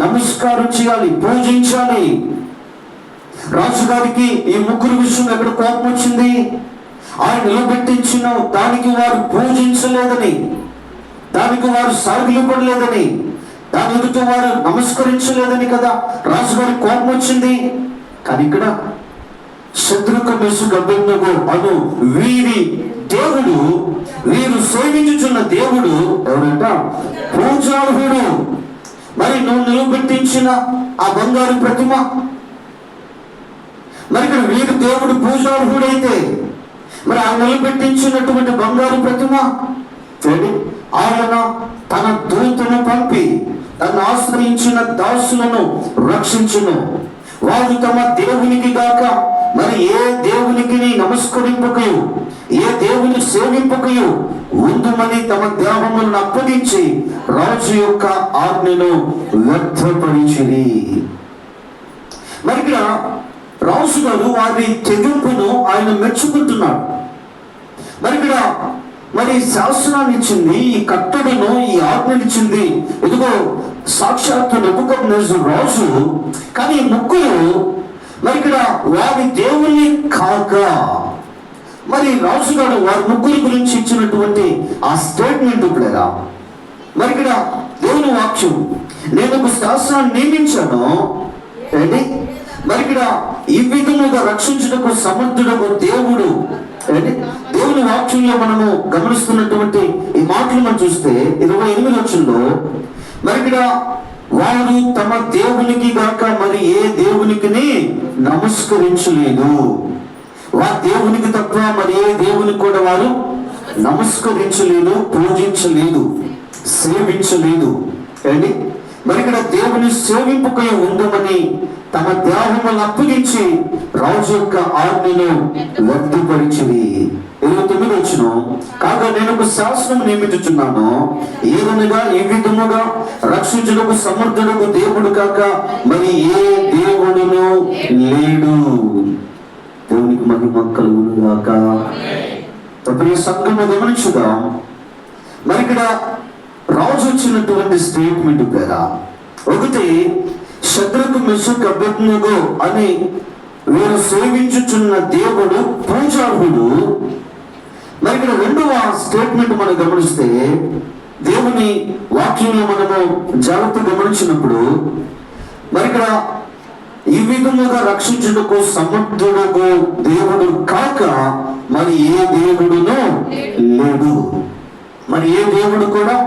నమస్కారం చేయాలి, పూజించాలి. రాజుగారికి ఈ ముగ్గురు విషయం ఎక్కడ కోపం వచ్చింది? ఆయన నిలబెట్టించిన దానికి వారు పూజించలేదని, దానికి వారు సాగిలపడలేదని, దాని ఎదుట వారు నమస్కరించలేదని కదా రాజుగారి కోపం వచ్చింది. కానీ ఇక్కడ శద్రకు మెషకు అబేద్నెగో అను వీరి దేవుడు, వీరు సేవించుచున్న దేవుడు ఎవరంట? పూజార్హుడు. మరి నువ్వు నిలబెట్టించిన ఆ బంగారు ప్రతిమ, మరి ఇక్కడ వీరి దేవుడు పూజార్హుడైతే మరి ఆ నిలబెట్టించినటువంటి బంగారు ప్రతిమ ఆయన తన దూతను పంపి తను ఆశ్రయించిన దాసులను రక్షించును. వారు తమ దేవునికి గాక మరి ఏ దేవునికి నమస్కరింపకయు, ఏ దేవుని సేవింపకయు ఉందుమని తమ దేహములను అప్పగించి రాజు యొక్క ఆజ్ఞను వ్యర్థపరిచిరి. మరి ఇక్కడ రాజు గారు వారి తెగింపును ఆయన మెచ్చుకుంటున్నాడు. మరి ఇక్కడ మరి శాసనాన్ని ఇచ్చింది, ఈ కట్టడను, ఈ ఆజ్ఞనిచ్చింది ఇదిగో సాక్షాత్తు నెబుకద్నెజరు రాజు. కానీ ముగ్గురు మరి ఇక్కడ వారి దేవుని కాక మరి రాజుగారు వారి ముగ్గురి గురించి ఇచ్చినటువంటి ఆ స్టేట్మెంట్ లేదా మరి ఇక్కడ దేవుని వాక్యం, నేను ఒక శాసనాన్ని నియమించాను ఏంటి మరి ఇక్కడ ఈ విధముగా రక్షించుటకు సమర్థుడకు దేవుడు. దేవుని వాక్యంలో మనము గమనిస్తున్నటువంటి ఈ మాటలు మనం చూస్తే 28 వచనంలో మరి ఇక్కడ వారు తమ దేవునికి గాక మరి ఏ దేవునికి నమస్కరించలేదు. వారి దేవునికి తప్ప మరి ఏ దేవునికి కూడా వారు నమస్కరించలేదు, పూజించలేదు, సేవించలేదు. ఏంటి మరి ఇక్కడ దేవుని సేవింపుకై ఉందమని తమ దేహములను అప్పగించి రాజు యొక్క ఆజ్ఞను వ్యక్తపరిచింది. 29 వచనం, కాగా నేను ఒక శాసనం నియమించుచున్నాను, ఏదనగా ఈ విధముగా రక్షించుటకు సమర్థుడకు దేవుడు కాక మరి ఏ దేవుడును లేడు. దేవునికి మహిమ కలుగును గాక. ప్రియ సంఘము గమనించుదాం. మరి ఇక్కడ రాజు వచ్చినటువంటి స్టేట్మెంట్ పేరా ఒకటి, శద్రకు మెషకు అబేద్నెగో అని వీరు సేవించుచున్న దేవుడు పూజార్హుడు. మరి ఇక్కడ రెండవ స్టేట్మెంట్ మనం గమనిస్తే దేవుని వాక్యంలో మనము జాగ్రత్త గమనించినప్పుడు మరి ఇక్కడ ఈ విధముగా రక్షించుటకు సమర్థుడకు దేవుడు కాక మరి ఏ దేవుడును లేడు. మరి ఏ దేవుడు కూడా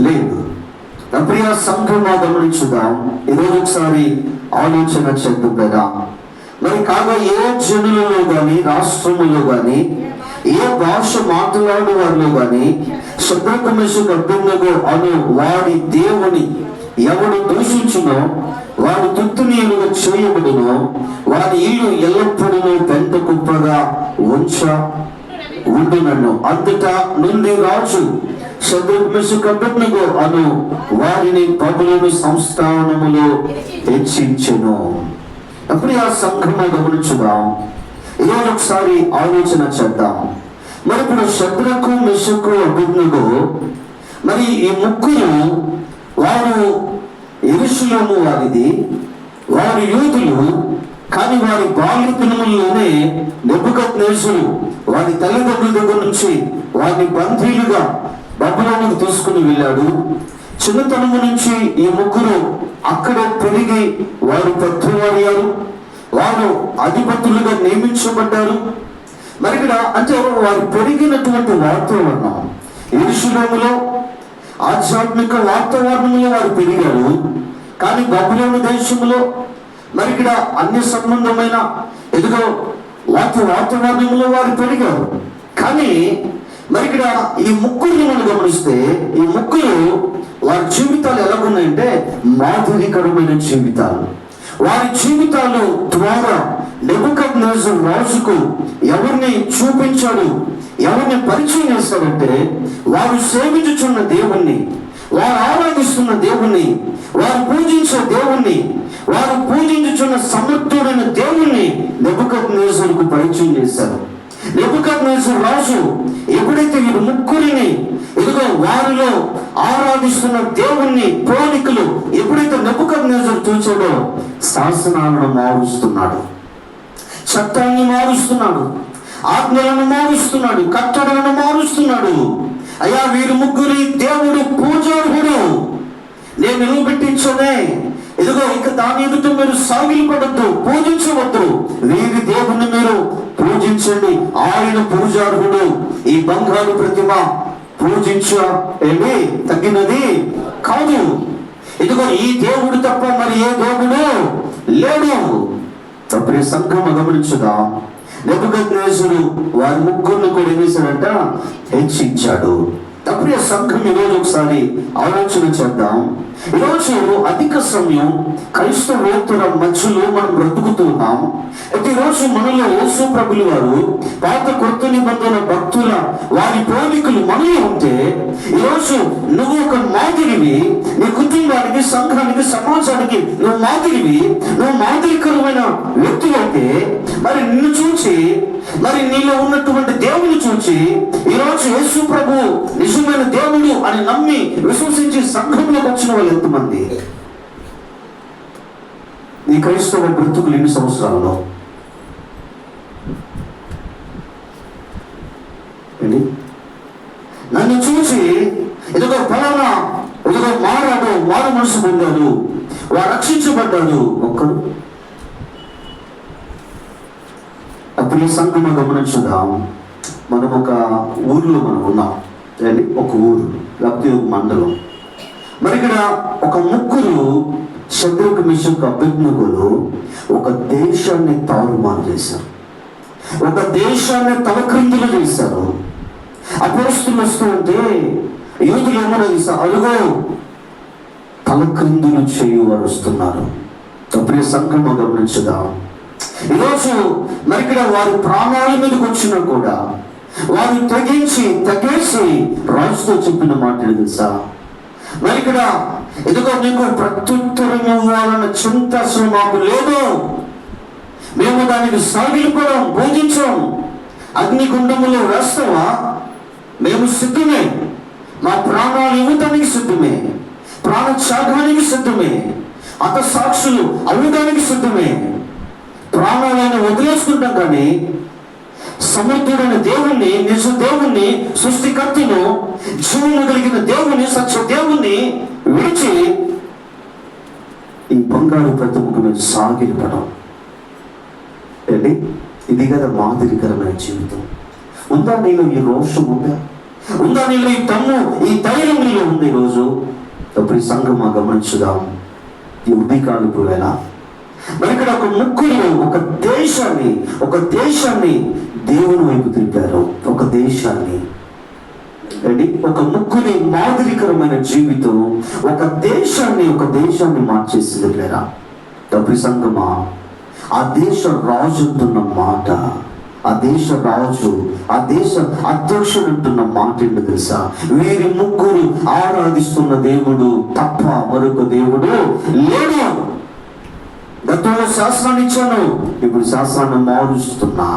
లేదు. ప్రియ సంఘంగా గమనించుదాం. ఈరోజు ఒకసారి ఆలోచన చేద్దాం కదా. మరి కాగా ఏ జనులలో కానీ, రాష్ట్రములో కానీ, ఏ భాష మాట్లాడే వారిలో కానీ శద్రకు మెషకు అబేద్నెగో అను వారి దేవుని ఎవడు దూషించునో వాడు తుత్తునీయులుగా చేయబడునో వాడి ఇల్లు ఎల్లప్పుడూ పెంట కుప్పగా ఉండునను. అంతటా నుండి రాజు షద్రక్ మెషక్ అబేద్నెగో అను వారిని బబులోను సంస్థానములో హెచ్చించెను. అప్పుడు ఆ సంఘము గమనించుదాం. ఈరోజు ఒకసారి ఆలోచన చేద్దాం. మరి ఇప్పుడు షద్రకు మెషకు అబేద్నెగో మరి ఈ ముగ్గురు వారు యెరూషలేము వారిది, వారు యూదులు. కానీ వారి బాల్యదినముల్లోనే నెబుకద్నెజరు వారి తల్లిదండ్రుల దగ్గర నుంచి వారిని బందీలుగా బబులోనుకు తీసుకుని వెళ్ళాడు. చిన్నతనము నుంచి ఈ ముగ్గురు అక్కడ పెరిగి వారు పెద్దవారయ్యారు, వారు అధిపతులుగా నియమించబడ్డారు. మరి ఇక్కడ అంటే వారు పెరిగినటువంటి వాతావరణం యెరూషలేములో ఆధ్యాత్మిక వాతావరణంలో వారు పెరిగారు. కానీ బబులోను దేశంలో మరి ఇక్కడ అన్య సంబంధమైన ఎదుగో వాతావరణంలో వారు పెరిగారు. కానీ మరి ఇక్కడ ఈ ముగ్గురిని మనం గమనిస్తే ఈ ముగ్గురు వారి జీవితాలు ఎలాగున్నాయంటే మాధురికరమైన జీవితాలు. వారి జీవితాలు ద్వారా నెబుకద్నెజరు రాజుకు ఎవరిని చూపించాడు, ఎవరిని పరిచయం చేస్తాడంటే వారు సేవించుచున్న దేవుణ్ణి, వారు ఆరాధిస్తున్న దేవుణ్ణి, వారు పూజించే దేవుణ్ణి, వారు పూజించుచున్న సమర్థుడైన దేవుణ్ణి నెబుకద్నెజరుకు పరిచయం చేశారు. నెబుకద్నెజరు రాజు ఎప్పుడైతే వీరు ముగ్గురిని ఇదిగో వారిలో ఆరాధిస్తున్న దేవుణ్ణి పోలికలు ఎప్పుడైతే నెబుకద్నెజరు చూచాడో శాసనాలను మారుస్తున్నాడు, చట్టాన్ని మారుస్తున్నాడు, ఆజ్ఞలను మారుస్తున్నాడు, కట్టడలను మారుస్తున్నాడు. అయ్యా వీరు ముగ్గురి దేవుడు పూజార్హుడు, నేను నిలబెట్టించనే, ఇదిగో ఇక దాని ఎదుట మీరు సాగిలపడద్దు, పూజించవద్దు, వీరి దేవుణ్ణి మీరు పూజించండి, ఆయన పూజార్హుడు, ఈ బంగారు ప్రతిమ పూజించేది తగ్గినది కాదు, ఇదిగో ఈ దేవుడు తప్ప మరి ఏ దేవుడు లేడు. తప్పని సంఘం గమనించుదా. నెబుకద్నెజరు వారి ముగ్గురిని కూడా ఏం చేశాడంట, హెచ్చించాడు. తప్పని సంఘం ఈరోజు ఒకసారి ఆలోచన చేద్దాం. ఈరోజు అధిక సమయం క్రైస్తవేతర మధ్యలో మనం బ్రతుకుతున్నాం. అయితే ఈరోజు మనలో యేసు ప్రభులు వారు పాత కొత్త నిబంధన భక్తుల వారి పోలికలు మనలో ఉంటే ఈరోజు నువ్వు ఒక మాదిరివి, నీ కుటుంబానికి, సంఘానికి, సమాజానికి నువ్వు మాదిరివి, నువ్వు మాదిరికరమైన వ్యక్తి అయితే మరి నిన్ను చూచి మరి నీలో ఉన్నటువంటి దేవుని చూచి ఈరోజు యేసు ప్రభు నిజమైన దేవుడు అని నమ్మి విశ్వసించి సంఘంలోకి వచ్చిన వాళ్ళు ఎంతమంది? నీ క్రైస్తవ బ్రతుకులు ఎన్ని సంవత్సరాలలో? నన్ను చూసి ఇదిగో ఫలానా ఇదిగో మారాడు, మారు మనసు పొందాడు, వారు రక్షించబడ్డాడు ఒక్కరు? అప్పుడు ఈ సంఘం గమనించుదాం. మనం ఒక ఊర్లో మనం ఉన్నాం, ఒక ఊరు లేకపోతే ఒక మండలం. మరి ఇక్కడ ఒక ముగ్గురు షద్రకు మెషకు అబేద్నెగోలు ఒక దేశాన్ని తారుమారు చేశారు, ఒక దేశాన్ని తలక్రిందులు చేశారు. అపోస్తులు వస్తూ ఉంటే యూదులు ఏమన్నా చేశారు, అడుగో తలక్రిందులు చేయువారు వస్తున్నారు. తప్పని సంఘం గమనించుదాం. ఈరోజు మరి ఇక్కడ వారి ప్రాణాల మీదకి వచ్చినా కూడా వారు తగేసి రాజుతో చెప్పిన మాట తెలుసా? మరి ఇక్కడ ఇదిగో మీకు ప్రత్యుత్తరం ఇవ్వాలన్న చింత అసలు మాకు లేదు, మేము దానికి సాగిలిపోవడం పూజించాం, అగ్నిగుండములో వేస్తావా మేము సిద్ధమే, మా ప్రాణాలు ఇవ్వటానికి సిద్ధమే, ప్రాణ త్యాగానికి సిద్ధమే, అత సాక్షులు అవ్వడానికి సిద్ధమే, ప్రాణాలను వదిలేసుకుంటాం. కానీ సమర్థుడైన దేవుణ్ణి, నిజ దేవుణ్ణి, సృష్టికర్తను, జీవము కలిగిన దేవుని, సత్య దేవుణ్ణి విడిచి ఈ బంగారు ప్రతిమకు మీద సాగిలిపడం ఏంటి? ఇది కదా మాదిరికరమైన జీవితం. ఉందా నీలో ఈ రోషం? ఉందా నీలో ఈ తమ్ము, ఈ ధైర్యం నీలో ఉంది? ఈరోజు అప్పుడు ఈ సంఘం గమనించుదాం. ఈ ఉదయకాలపు వేళ మరి ఇక్కడ ఒక ముగ్గురు ఒక దేశాన్ని దేవుని వైపు తిరిపారు. ఒక దేశాన్ని ఒక ముగ్గురి మాదిరికరమైన జీవితం ఒక దేశాన్ని మార్చేసింది లేరా. డబ్బు సంగమా, ఆ దేశ రాజు అంటున్న మాట, ఆ దేశ రాజు, ఆ దేశ అధ్యక్షుడు అంటున్న మాట ఏంటో తెలుసా? వీరి ముగ్గురు ఆరాధిస్తున్న దేవుడు తప్ప మరొక దేవుడు లేడు. గతంలో శాస్త్రాన్ని ఇచ్చాను, ఇప్పుడు శాస్త్రాన్ని మారుస్తున్నా.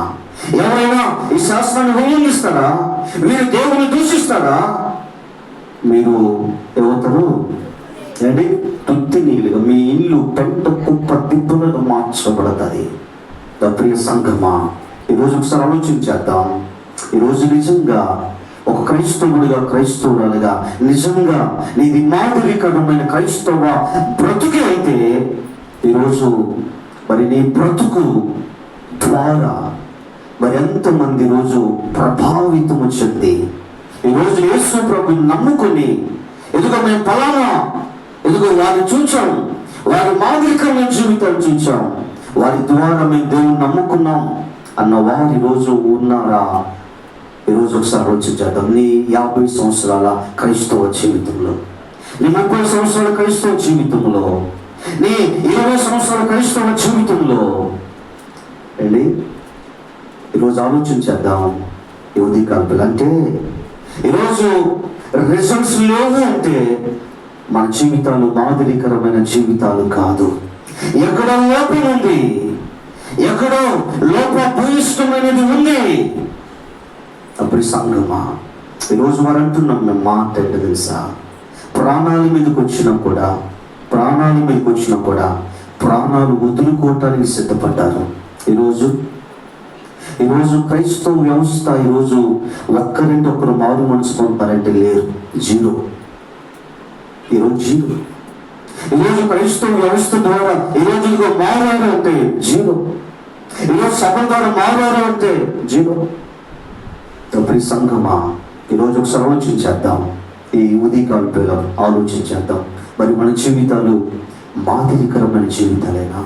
ఎవరైనా ఈ శాస్త్రాన్ని ఉల్లంఘిస్తారా? మీరు దేవుని దూషిస్తారా? మీరు ఏమవుతారు? తుత్తి నీళ్ళుగా మీ ఇల్లు పెంట కుప్ప దిబ్బలను మార్చబడతాయి. ప్రియ సంఘమా, ఈరోజు ఒకసారి ఆలోచించేద్దాం. ఈరోజు నిజంగా ఒక క్రైస్తవురాలుగా నిజంగా నీది మాదిరికరమైన క్రైస్తవ బ్రతుకే అయితే ఈరోజు మరి నీ బ్రతుకు ద్వారా మరి ఎంతమంది రోజు ప్రభావితం చెంది ఈరోజు యేసు ప్రభుని నమ్ముకొని ఎదుగో మేము ఫలానా వారిని చూచాం, వారి మాదిరికరమైన జీవితాన్ని చూచాం, వారి ద్వారా మేము దేవుని నమ్ముకున్నాం అన్న వారు ఈరోజు ఉన్నారా? ఈరోజు ఒకసారి ఆలోచించేద్దాం. నీ 50 సంవత్సరాల క్రైస్తవ జీవితంలో, నీ 30 సంవత్సరాల క్రైస్తవ జీవితంలో, నీ 20 సంవత్సరాల క్రైస్తవ జీవితంలో ఈరోజు ఆలోచించేద్దాం. ఈ ఉదయకాలం అంటే ఈరోజు రిజల్ట్స్ లేవు అంటే మన జీవితాలు మాదిరికరమైన జీవితాలు కాదు. ఎక్కడో లోపం ఉంది, ఎక్కడో లోపభూయిష్టమైనది ఉంది. అప్పుడు సంగమా, ఈరోజు వారు అంటున్నాం మేము మాట ఏంటో తెలుసా? ప్రాణాల మీదకి వచ్చినా కూడా ప్రాణాలు వదులుకోవటానికి సిద్ధపడ్డారు. ఈరోజు క్రైస్తవ వ్యవస్థ ఈరోజు ఒక్కరింటి ఒకరు మారు మనసు పొందుతారంటే లేరు, జీరో. ఈరోజు క్రైస్తవ వ్యవస్థ ద్వారా ఈరోజు మారారు అంటే జీరో. ఈరోజు సభ ద్వారా మారారు అంటే జీరో. ప్రియ సంఘమా, ఈరోజు ఒకసారి ఆలోచించేద్దాం. ఈ ఉదయకాల ఆలోచించేద్దాం. మరి మన జీవితాలు మాదిరికరమైన జీవితాలేనా?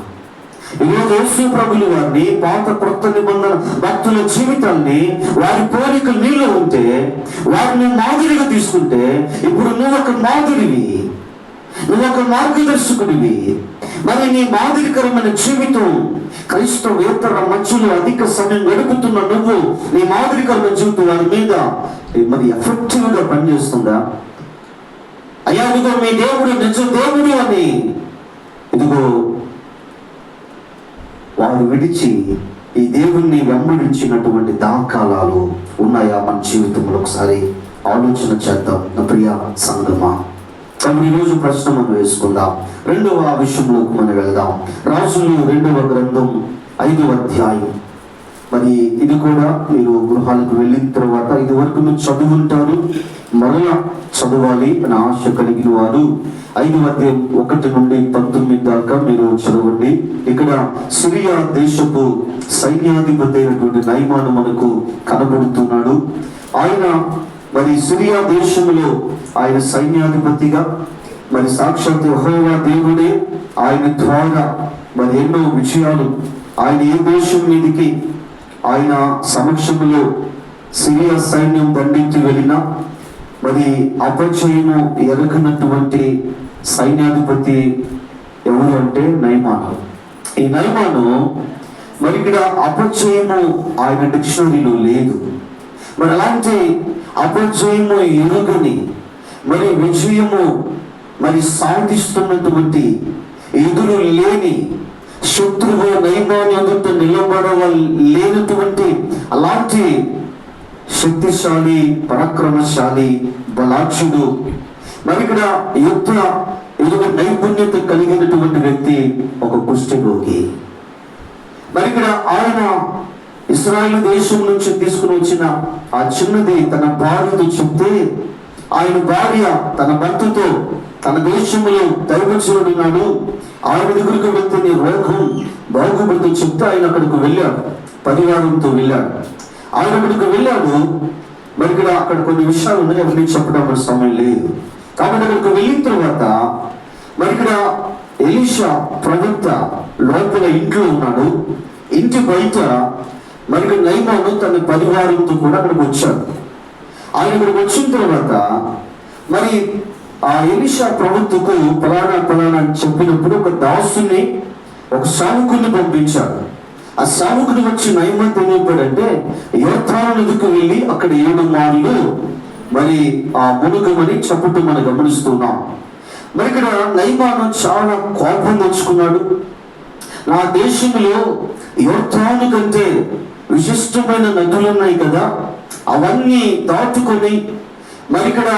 ఈరోజు యేసు ప్రభులు వారిని, పాత క్రొత్త నిబంధన భక్తుల జీవితాన్ని, వారి పోలికలు నీలో ఉంటే వారిని మాదిరిగా తీసుకుంటే ఇప్పుడు నువ్వు ఒక మాదిరివి, నువ్వు ఒక మార్గదర్శకుడివి. మరి నీ మాదిరికరమైన జీవితం క్రైస్తవేతర మధ్యలో అధిక సమయం గడుపుతున్న నువ్వు నీ మాదిరికరమైన జీవితం వారి మీద మరి ఎఫెక్టివ్గా పనిచేస్తుందా? అయ్యా ఇదిగో మీ దేవుడు నిజ దేవుడు అని ఇదిగో వారు విడిచి ఈ దేవుణ్ణి వెంబడించినటువంటి దాఖలాలు ఉన్నాయా మన జీవితంలో? ఒకసారి ఆలోచన చేద్దాం నా ప్రియ సంగమా. కాబట్టి ఈరోజు ప్రశ్న మనం వేసుకుందాం. 2వ విషయంలోకి మనం వెళ్దాం. రాజులు 2వ గ్రంథం 5వ అధ్యాయం. మరి ఇది కూడా మీరు గృహాలకు వెళ్ళిన తర్వాత ఇది వరకు మీరు చదువుంటారు, మరలా చదవాలి అని ఆశ కలిగిన వారు 5వ అధ్యాయం 1 నుండి 19 దాకా మీరు చదవండి. ఇక్కడ సిరియా దేశపు సైన్యాధిపతి అయినటువంటి నయమాను మనకు కనబడుతున్నాడు. ఆయన మరి సిరియా దేశంలో ఆయన సైన్యాధిపతిగా మరి సాక్షాత్ యెహోవా దేవుడే ఆయన ద్వారా మరి ఎన్నో విజయాలు, ఆయన ఏ దేశం మీదకి ఆయన సమక్షంలో సిరియా సైన్యం దండించి వెళ్ళినా మరి అపజయము ఎరగనటువంటి సైన్యాధిపతి ఎవరు అంటే నయమాను. ఈ నయమాను మరి ఇక్కడ అపజయము ఆయన డిక్షనరీలో లేదు. మరి అలాంటి అపజయము ఎరుగని మరి విజయము మరి సాధిస్తున్నటువంటి ఎదురు లేని శత్రువు నయమాను ఎదుట లేనటువంటి అలాంటి శక్తిశాలి, పరాక్రమశాలి, బలాక్షుడు, మరి ఇక్కడ యుద్ధ నైపుణ్యత కలిగినటువంటి వ్యక్తి ఒక కుష్ఠరోగి. మరి ఇక్కడ ఆయన ఇశ్రాయేలు దేశం నుంచి తీసుకుని వచ్చిన ఆ చిన్నది తన భార్యతో చెప్తే, ఆయన భార్య తన భర్తతో తన దేశంలో దైవజనుడున్నాడు, ఆయన దగ్గరికి వెళ్తే నీ రోగం బాగుపడుతూ చెప్తే ఆయన అక్కడికి వెళ్ళాడు, పరివారంతో వెళ్ళాడు. ఆయన అక్కడికి వెళ్ళాడు. మరి ఇక్కడ అక్కడ కొన్ని విషయాలు ఉన్నాయి, అవన్నీ చెప్పడం సమయం లేదు. కాబట్టి అక్కడికి వెళ్ళిన తర్వాత మరి ఇక్కడ ఎలీషా ప్రవక్త లోపల ఇంట్లో ఉన్నాడు. ఇంటి బయట మరి నయమాను తన పరివారంతో కూడా అక్కడికి వచ్చాడు. ఆయన ఇక్కడికి వచ్చిన తర్వాత మరి ఆ ఎలీషా ప్రవక్తకు ఫలానా అని చెప్పినప్పుడు ఒక దాసుని, ఒక సేవకుని పంపించాడు. ఆ సేవకుని వచ్చి నయమాన్ ఏం చెప్పాడంటే, యోర్దాను నదికి వెళ్ళి అక్కడ 7 మార్లు మరి ఆ మునుగమని చెప్పటం మనం గమనిస్తున్నాం. మరి ఇక్కడ నయమాను చాలా కోపం తెచ్చుకున్నాడు. నా దేశంలో యోర్దాను కంటే విశిష్టమైన నదులు ఉన్నాయి కదా, అవన్నీ దాటుకొని మరి ఇక్కడ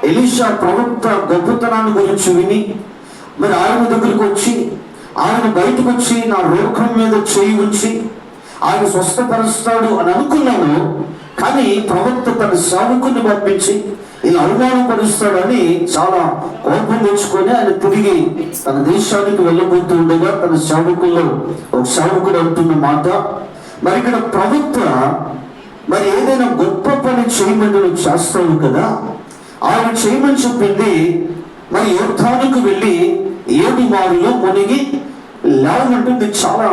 ఎలీషా ప్రవక్త గొప్పతనాన్ని గురించి విని మరి ఆయన దగ్గరికి వచ్చి, ఆయన బయటకు వచ్చి నా రోగం మీద చేయి ఉంచి ఆయన స్వస్థపరుస్తాడు అని అనుకున్నాను. కానీ ప్రవక్త తన సేవకుని పంపించి ఇలా అవమానపరుస్తాడని చాలా కోపం తెచ్చుకొని ఆయన తిరిగి తన దేశానికి వెళ్ళబోతూ ఉండగా తన సేవకుల్లో ఒక సేవకుడు అంటున్న మాట, మరి ఇక్కడ ప్రవక్త మరి ఏదైనా గొప్ప పని చేయమని నువ్వు చేస్తావు కదా, ఆయన చేయమని చెప్పింది మరి యోర్దానుకు వెళ్ళి 7 మార్లు మునిగి లేవమంటుంది. చాలా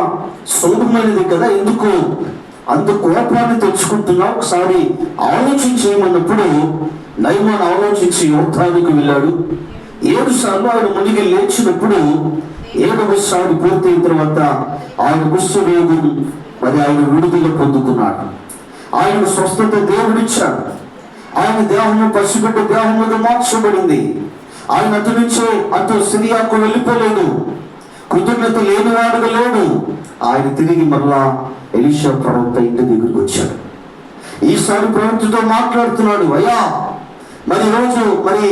సులభమైనది కదా, ఎందుకు అంత కోపాన్ని తెచ్చుకుంటున్నావు? ఒకసారి ఆలోచన చేయమన్నప్పుడు నయమాన్ ఆలోచించి యోర్దానుకు వెళ్ళాడు. 7 సార్లు ఆయన మునిగి లేచినప్పుడు 7వసారి పూర్తయిన తర్వాత ఆయన కుష్ఠరోగం మరి ఆయన విడుదల పొందుకున్నాడు. ఆయనకు స్వస్థత దేవుడిచ్చాడు. ఆయన దేహము పసిబిడ్డ దేహం మీద మార్చబడింది. ఆయన అటు నుంచే అటు సిరియాకు వెళ్ళిపోలేదు, కృతజ్ఞత లేనివాడుగా లేడు. ఆయన తిరిగి మరలా ఎలీషా ప్రవక్త ఇంటి దగ్గరికి వచ్చాడు. ఈసారి ప్రవక్తతో మాట్లాడుతున్నాడు, అయ్యా మరి రోజు మరి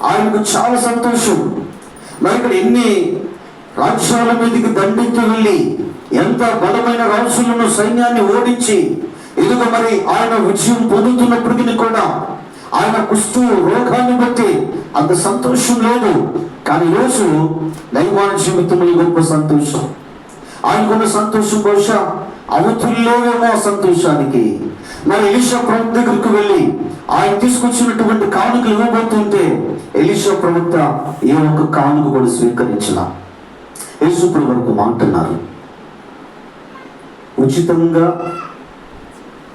ఆయనకు చాలా సంతోషం. మరి ఇక్కడ ఎన్ని రాజ్యాల మీదకి దండెత్తి వెళ్ళి ఎంత బలమైన రాజులను సైన్యాన్ని ఓడించి ఇదిగో మరి ఆయన విజయం పొందుతున్నప్పటికీ కూడా ఆయన కుష్ఠు రోగాన్ని బట్టి అంత సంతోషం లేదు. కానీ రోజు నయమాను జీవితంలో గొప్ప సంతోషం. ఆయనకున్న సంతోషం బహుశా అవతుల్లేమో ఆ సంతోషానికి. మరి ఎలీషా ప్రవక్త దగ్గరికి వెళ్ళి ఆయన తీసుకొచ్చినటువంటి కానుకలు ఇవ్వబోతుంటే ఎలీషా ప్రవక్త ఏ ఒక్క కానుక కూడా స్వీకరించిన. యేసుప్రభు వరకు మాట్లాడినారు, ఉచితంగా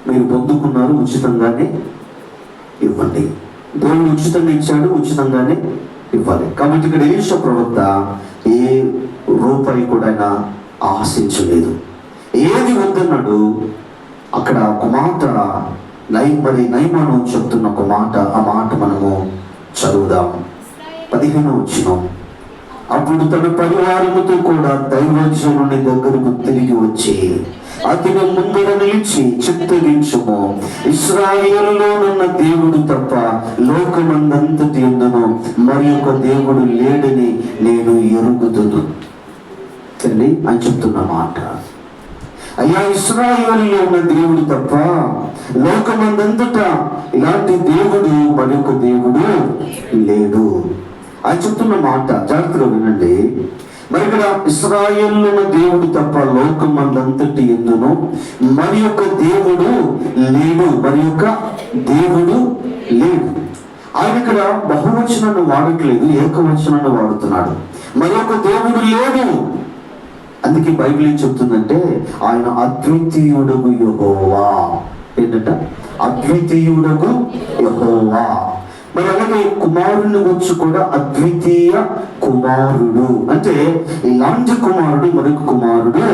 మీరు పొందుకున్నారు, ఉచితంగానే ఇవ్వండి. దేవుడు ఉచితంగా ఇచ్చాడు, ఉచితంగానే ఇవ్వాలి. కాబట్టి ఇక్కడ ఎలీషా ప్రవక్త ఏ రూపాయి కూడా ఆయన ఆశించలేదు. ఏది వద్దన్నాడు. అక్కడ ఒక మాట మరి నయమాను చెప్తున్న ఒక మాట, ఆ మాట మనము చదువుదాం. 15వ వచనం. అప్పుడు తన పరివారముతో కూడా దైవజనుని దగ్గరకు తిరిగి వచ్చి అతని ముందర నిలిచి చిత్తగించుము, ఇశ్రాయేలులోనున్న దేవుడు తప్ప లోకమందంతటి యందును మరి ఒక దేవుడు లేడని నేను ఎరుగుదును. అని చెప్తున్న మాట, అయ్యా ఇశ్రాయేలులో ఉన్న దేవుడు తప్ప లోకమందంతటా ఇలాంటి దేవుడు మరి ఒక దేవుడు లేడు అని చెప్తున్న మాట. జాగ్రత్తగా వినండి. మరి ఇక్కడ ఇశ్రాయేలులో ఉన్న దేవుడు తప్ప లోకమందంతటి యందును మరి యొక్క దేవుడు లేడు, మరి యొక్క దేవుడు లేడు. ఆయన ఇక్కడ బహువచనాన్ని వాడట్లేదు, ఏకవచనాన్ని వాడుతున్నాడు. మరి యొక్క దేవుడు లేడు. అందుకే బైబిల్ ఏం చెప్తుందంటే ఆయన అద్వితీయుడగు యెహోవా. ఏంటంట? అద్వితీయుడగు యెహోవా. మరి అలాగే కుమారుని గురించి కూడా అద్వితీయ కుమారుడు, అంటే ఇలాంటి కుమారుడు మరొక కుమారుడు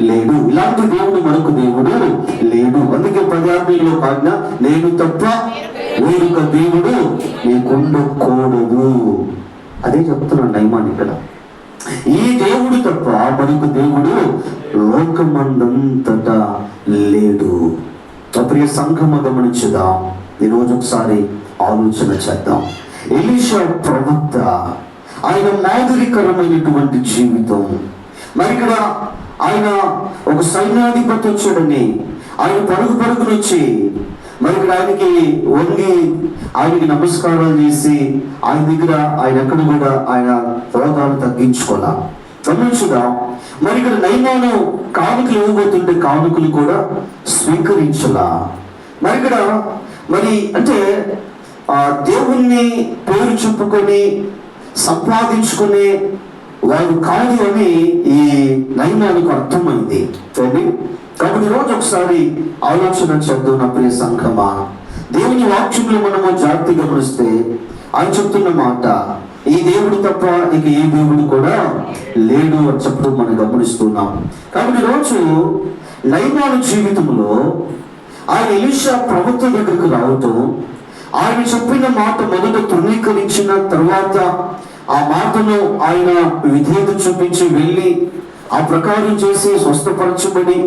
లేడు, ఇలాంటి దేవుడు మరొక దేవుడు లేడు. అందుకే 16లో కాగా నేను తప్ప వేరొక దేవుడు నీకుండకూడదు. అదే చెప్తున్నాడు నయమాన్ ఇక్కడ. ఈ దేవుడు తప్ప మరొక దేవుడు లోకమందంతటా లేడు. ప్రియ సంఘము గమనించుదాం. ఈరోజు ఒకసారి ఆలోచన చేద్దాం. ఎలీషా ప్రవక్త ఆయన మాదిరికరమైనటువంటి జీవితం. మరి ఇక్కడ ఆయన ఒక సైన్యాధిపతి వచ్చాడని ఆయన పరుగునొచ్చి మరి ఇక్కడ ఆయనకి వంగి ఆయనకి నమస్కారాలు చేసి ఆయన దగ్గర ఆయన ఎక్కడ కూడా ఆయన హోదాను తగ్గించుకోవాలా. గమనించుదాం. మరి ఇక్కడ నయమాను కానుకలు ఇవ్వబోతుంటే కానుకలు కూడా స్వీకరించలా. మరి ఇక్కడ మరి అంటే దేవుణ్ణి పేరు చెప్పుకొని సంపాదించుకునే వాడు కాదు అని ఈ నయమానుకు అర్థమైంది. కాబట్టి రోజు ఒకసారి ఆలోచన చేద్దాం నా ప్రియ సంఘమా. దేవుని వాక్యంలో మనము జాగ్రత్తగా గమనిస్తే ఆయన చెప్తున్న మాట, ఈ దేవుడు తప్ప ఇక ఏ దేవుడు కూడా లేడు అని చెప్తూ మనం గమనిస్తున్నాం. కాబట్టి రోజు నయమాను జీవితంలో ఆయన ఎలీషా ప్రవక్త దగ్గరకు రావటం, ఆయన చెప్పిన మాట మొదట తృణీకరించిన తర్వాత ఆ మాటను ఆయన విధేయత చూపించి వెళ్ళి ఆ ప్రకారం చేసి స్వస్థపరచబడి,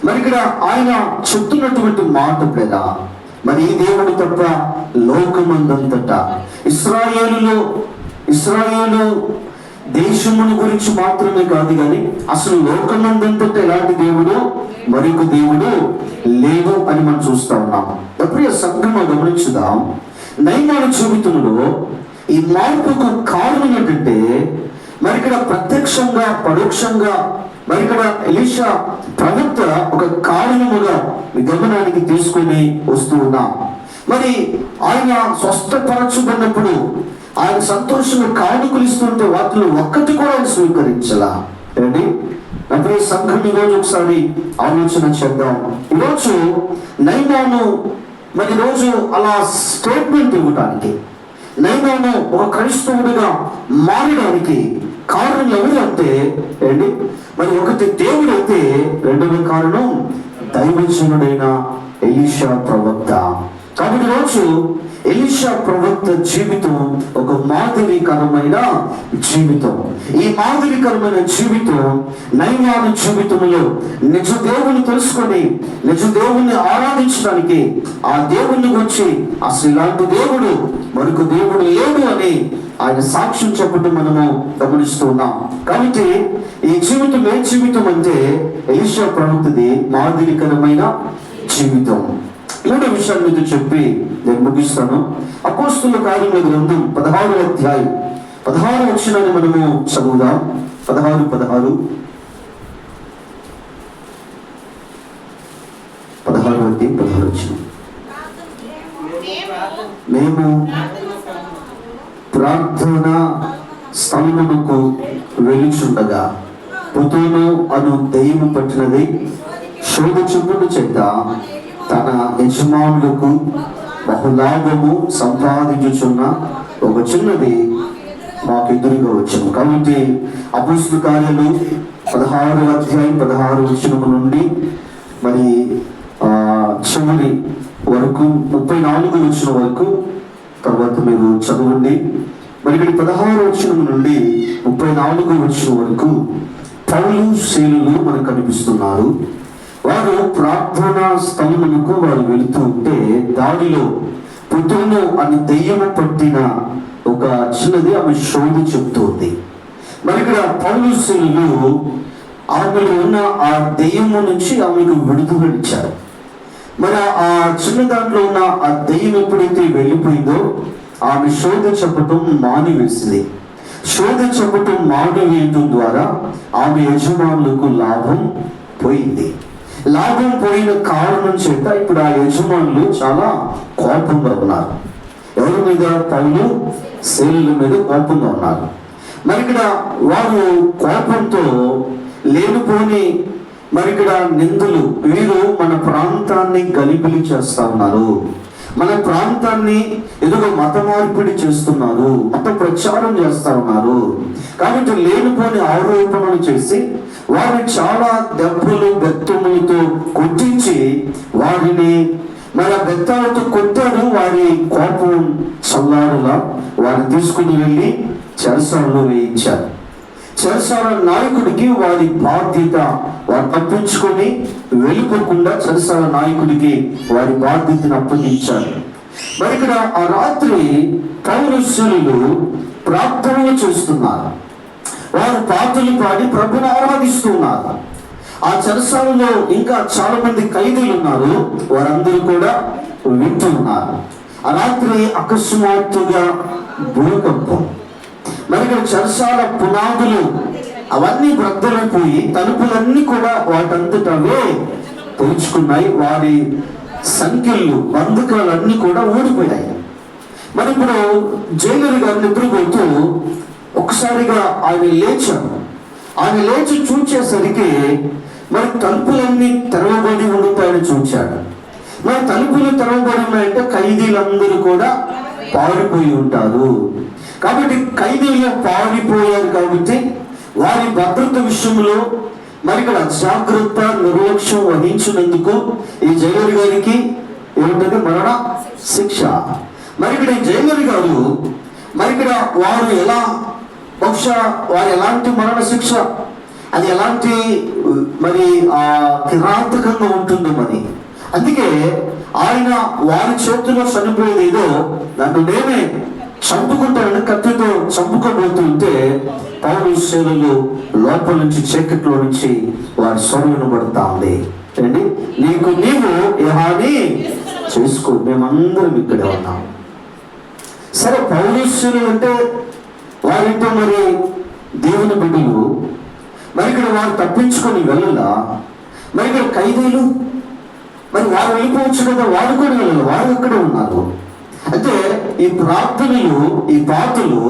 మరి ఇక్కడ ఆయన చెప్తున్నటువంటి మాట కదా, మరి ఈ దేవుడు తప్ప లోకమందంతటా ఇశ్రాయేలు దేశమును గురించి మాత్రమే కాదు కానీ అసలు లోకమందంతటా ఎలాంటి దేవుడు మరొక దేవుడు లేడు అని మనం చూస్తా ఉన్నాం. ప్రియ సంఘము గమనించుదాం, నయమాను జీవితంలో ఈ మార్పుకు కారణం ఏంటంటే, మరి ఇక్కడ ప్రత్యక్షంగా పరోక్షంగా మరి ఇక్కడ ఎలీషా ప్రవక్త ఒక కారణముగా గమనానికి తీసుకొని వస్తూ ఉన్నాం. మరి ఆయన స్వస్థపరచుకున్నప్పుడు ఆయన సంతోషంగా కానుకలు ఇస్తుంటే వాటిలో ఒక్కటి కూడా ఆయన స్వీకరించాలా ఏంటి? అప్పుడు ఈ సంఘం ఈరోజు ఒకసారి ఆలోచన చేద్దాం. ఈరోజు నయమాను మరి రోజు అలా స్టేట్మెంట్ ఇవ్వడానికి, నయమాను ఒక క్రైస్తవుడిగా మారడానికి కారణం ఎవరు అంటే ఏంటి? మరి ఒకటి దేవుడు అయితే, రెండవ కారణం దైవజనుడైన ఎలీషా ప్రవక్త. కాబట్టి రోజు ఎలీషా ప్రవక్త జీవితం ఒక మాదిరికరమైన జీవితం. ఈ మాదిరికరమైన జీవితం నయమాను జీవితంలో నిజ దేవుని తెలుసుకొని నిజ దేవుణ్ణి ఆరాధించడానికి, ఆ దేవుణ్ణి గురించి అసలు ఇలాంటి దేవుడు మరొక దేవుడు లేడు అని ఆయన సాక్ష్యం చెప్పడం మనము గమనిస్తున్నాం. కాబట్టి ఈ జీవితం ఏ జీవితం అంటే ఎలీషా ప్రవక్తది మాదిరికరమైన జీవితం. మూడో విషయాలు మీతో చెప్పి నేను ముగిస్తాను. అపోస్తుల కార్యముల గ్రంథం 16వ అధ్యాయం 16వ వచనాన్ని మనము చదువుదాం. 16 వచనం. మేము ప్రార్థన స్థలమునకు వెళ్ళుచుండగా పుతోను అను దెయ్యము పట్టినది శోధ చెప్పుడు చేత తన యజమానులకు బహులాభము సంపాదించుచున్న ఒక చిన్నది మాకు ఎదురుగా వచ్చాము. కాబట్టి అపోస్తుల కార్యాలు 16వ అధ్యాయం 16వ వచనము నుండి మరి చివరి వరకు 34వ వచనం వరకు తర్వాత మీరు చదవండి. మరి ఇక్కడ 16వ వచనం నుండి 34వ వచనం వరకు పౌలు శీలులు మనకు కనిపిస్తున్నారు. వారు ప్రార్థనా స్థలమునకు వారు వెళుతూ ఉంటే దాడిలో పుత్రును అని దెయ్యము పట్టిన ఒక చిన్నది ఆమె శోధ చెప్తుంది. మరి ఇక్కడ పౌలు శీలులు ఆమెలో ఉన్న ఆ దెయ్యము నుంచి ఆమెకు విడుదలనిచ్చారు. మరి ఆ చిన్న దాంట్లో ఉన్న ఆ దెయ్యం ఎప్పుడైతే వెళ్ళిపోయిందో ఆమె శోధ చెప్పటం మానివేసింది. శోధ చెప్పటం మానివేయటం ద్వారా ఆమె యజమానులకు లాభం పోయింది. లాభం పోయిన కారణం చేత ఇప్పుడు ఆ యజమానులు చాలా కోపంగా ఉన్నారు. ఎవరి మీద? పౌలు శీలుల మీద కోపంగా ఉన్నారు. మరి ఇక్కడ వారు కోపంతో లేనిపోని మరి ఇక్కడ నిందలు, వీరు మన ప్రాంతాన్ని గలిబిలి చేస్తా ఉన్నారు, మన ప్రాంతాన్ని ఎదుగు మత మార్పిడి చేస్తున్నారు, మత ప్రచారం చేస్తా ఉన్నారు. కాబట్టి లేనిపోని ఆరోపణలు చేసి వారిని చాలా దెబ్బలు బెత్తములతో కొట్టించి వారిని మన బెత్తాలతో కొట్టారు. వారి కోపం చల్లారులా వారిని తీసుకుని వెళ్ళి చెరసాలలో వేయించారు. చెరసాల నాయకుడికి వారి బాధ్యత, వారు తప్పించుకొని వెళ్ళిపోకుండా చెరసాల నాయకుడికి వారి బాధ్యతను అప్పగించారు. మరి ఇక్కడ ఆ రాత్రి పౌలు శీలులు ప్రార్థనలు చేస్తున్నారు. వారు పాటలు పాడి ప్రభుని ఆరాధిస్తున్నారు. ఆ చెరసాలలో ఇంకా చాలా మంది ఖైదీలు ఉన్నారు, వారందరూ కూడా వింటూ ఉన్నారు. ఆ రాత్రి అకస్మాత్తుగా భూకంపం. మరి ఇక్కడ చెరసాల పునాదులు అవన్నీ బ్రద్దలైపోయి తలుపులన్నీ కూడా వాటంతటవే తెరుచుకున్నాయి. వారి సంఖ్యలు బంధకాలన్నీ కూడా ఊడిపోయాయి. మరి ఇప్పుడు జైలర్ గారు నిద్రపోతూ ఒకసారిగా ఆయన లేచారు. ఆయన లేచి చూచేసరికి మరి తలుపులన్నీ తెరవబడి ఉండిపోయాయని చూచాడు. మరి తలుపులు తెరవబడి ఉన్నాయంటే ఖైదీలందరూ కూడా పారిపోయి ఉంటారు. కాబట్టి ఖైదీలు పారిపోయారు కాబట్టి వారి భద్రత విషయంలో మరి ఇక్కడ అజాగ్రత్త నిర్లక్ష్యం వహించినందుకు ఈ జైలర్ గారికి ఏమిటంటే మరణ శిక్ష. మరి ఇక్కడ ఈ జైలర్ గారు మరి ఇక్కడ వారు ఎలా బహుశా వారు ఎలాంటి మరణ శిక్ష, అది ఎలాంటి మరి కిరాతకంగా ఉంటుందో మరి. అందుకే ఆయన వారి చేతిలో చనిపోయేది ఏదో నన్ను నేనే చంపుకుంటానని కత్తితో చంపుకోబోతుంటే పౌలు శైలులు లోపల నుంచి చీకట్లో నుంచి వారి స్వరం వినబడతా ఉంది. ఏంటి నీకు నీవు ఏ హాని చేసుకో, మేమందరం ఇక్కడే ఉన్నాం. సరే పౌలు శైలులు అంటే వారింటో మరి దేవుని బిడ్డలు, మరి ఇక్కడ వారు తప్పించుకొని వెళ్ళలా. మరి ఇక్కడ ఖైదీలు మరి వారు వెళ్ళిపోవచ్చు కదా, వారు కూడా వెళ్ళాలి, వారు ఇక్కడే ఉన్నారు. అంటే ఈ ప్రార్థనలు ఈ పాటలు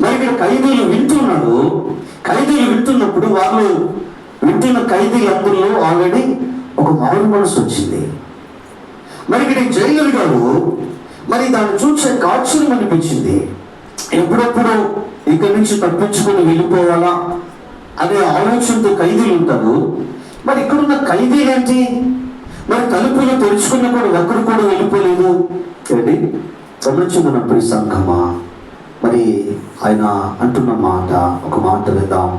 మరి ఇక్కడ ఖైదీలు వింటున్నారు. ఖైదీలు వింటున్నప్పుడు వాళ్ళు వింటున్న ఖైదీలందరిలో ఆల్రెడీ ఒక మారు మనసు వచ్చింది. మరి ఇక్కడ జైలర్ గారు మరి దాన్ని చూసే ఆశ్చర్యం అనిపించింది. ఎప్పుడెప్పుడు ఇక్కడి నుంచి తప్పించుకొని వెళ్ళిపోవాలా అనే ఆలోచనతో ఖైదీలు ఉంటారు. మరి ఇక్కడున్న ఖైదీలేంటి, మరి తలుపులు తెరుచుకున్న కూడా ఒక్కడు కూడా వెళ్ళిపోలేదు. ఏంటి గమనించుకున్న ప్రియ సంఘమా, మరి ఆయన అంటున్న మాట ఒక మాట విద్దాం.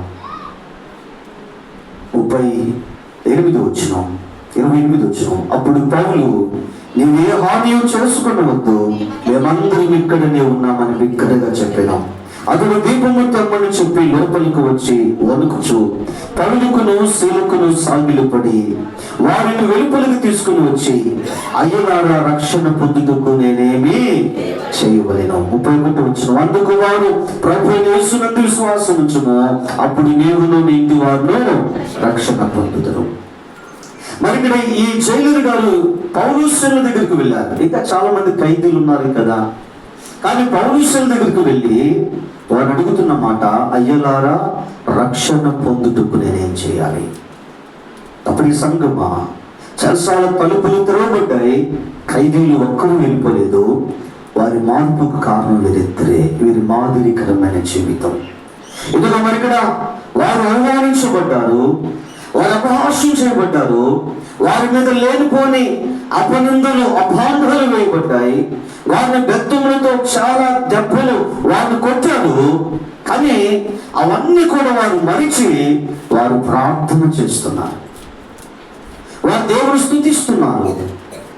28వ వచనం, 28వ వచనం. అప్పుడు పౌలు నీవు ఏ హాని చేసుకునవద్దు, మేమందరం ఇక్కడనే ఉన్నామని బిగ్గరగా చెప్పినాం. అతడు దీపము తెమ్మని చెప్పి లోపలికి వచ్చి వణుకుచు పౌలుకును శీలకును సాగిలపడి వారిని వెలుపలికి తీసుకుని వచ్చి అయ్యలారా రక్షణ పొందుటకు నేనేమి చేయవలెను. 31వ వచనం. అందుకు వారు ప్రభువైన యేసునందు విశ్వాసం ఉంచుము, అప్పుడు నీవును నీ ఇంటి వారును రక్షణ పొందుదురు. మరి ఇక్కడ ఈ జైలర్ గారు పౌలు శైలుల దగ్గరికి వెళ్ళారు. ఇంకా చాలా మంది ఖైదీలు ఉన్నారు కదా, కానీ పౌలు శైలుల దగ్గరికి వెళ్ళి వారు అడుగుతున్న మాట, అయ్యలారా రక్షణ పొందుటకు నేనేం చేయాలి? అప్పుడు ఈ సంఘమా చెరసాల తలుపులు తెరవబడ్డాయి, ఖైదీలు ఒక్కరూ వెళ్ళిపోలేదు. వారి మార్పుకు కారణం వీరిద్దరే, వీరి మాదిరికరమైన జీవితం. ఇదిగో మరి ఇక్కడ వారు అవమానించబడ్డారు, వారు అపహాస్యం చేయబడ్డారు, వారి మీద లేనిపోని అపనిందలు అభాండాలు వేయబడ్డాయి, వారిని బెత్తములతో చాలా దెబ్బలు వారిని కొట్టాడు. కానీ అవన్నీ కూడా వారు మరిచి వారు ప్రార్థన చేస్తున్నారు, వారు దేవుని స్తుతిస్తున్నారు.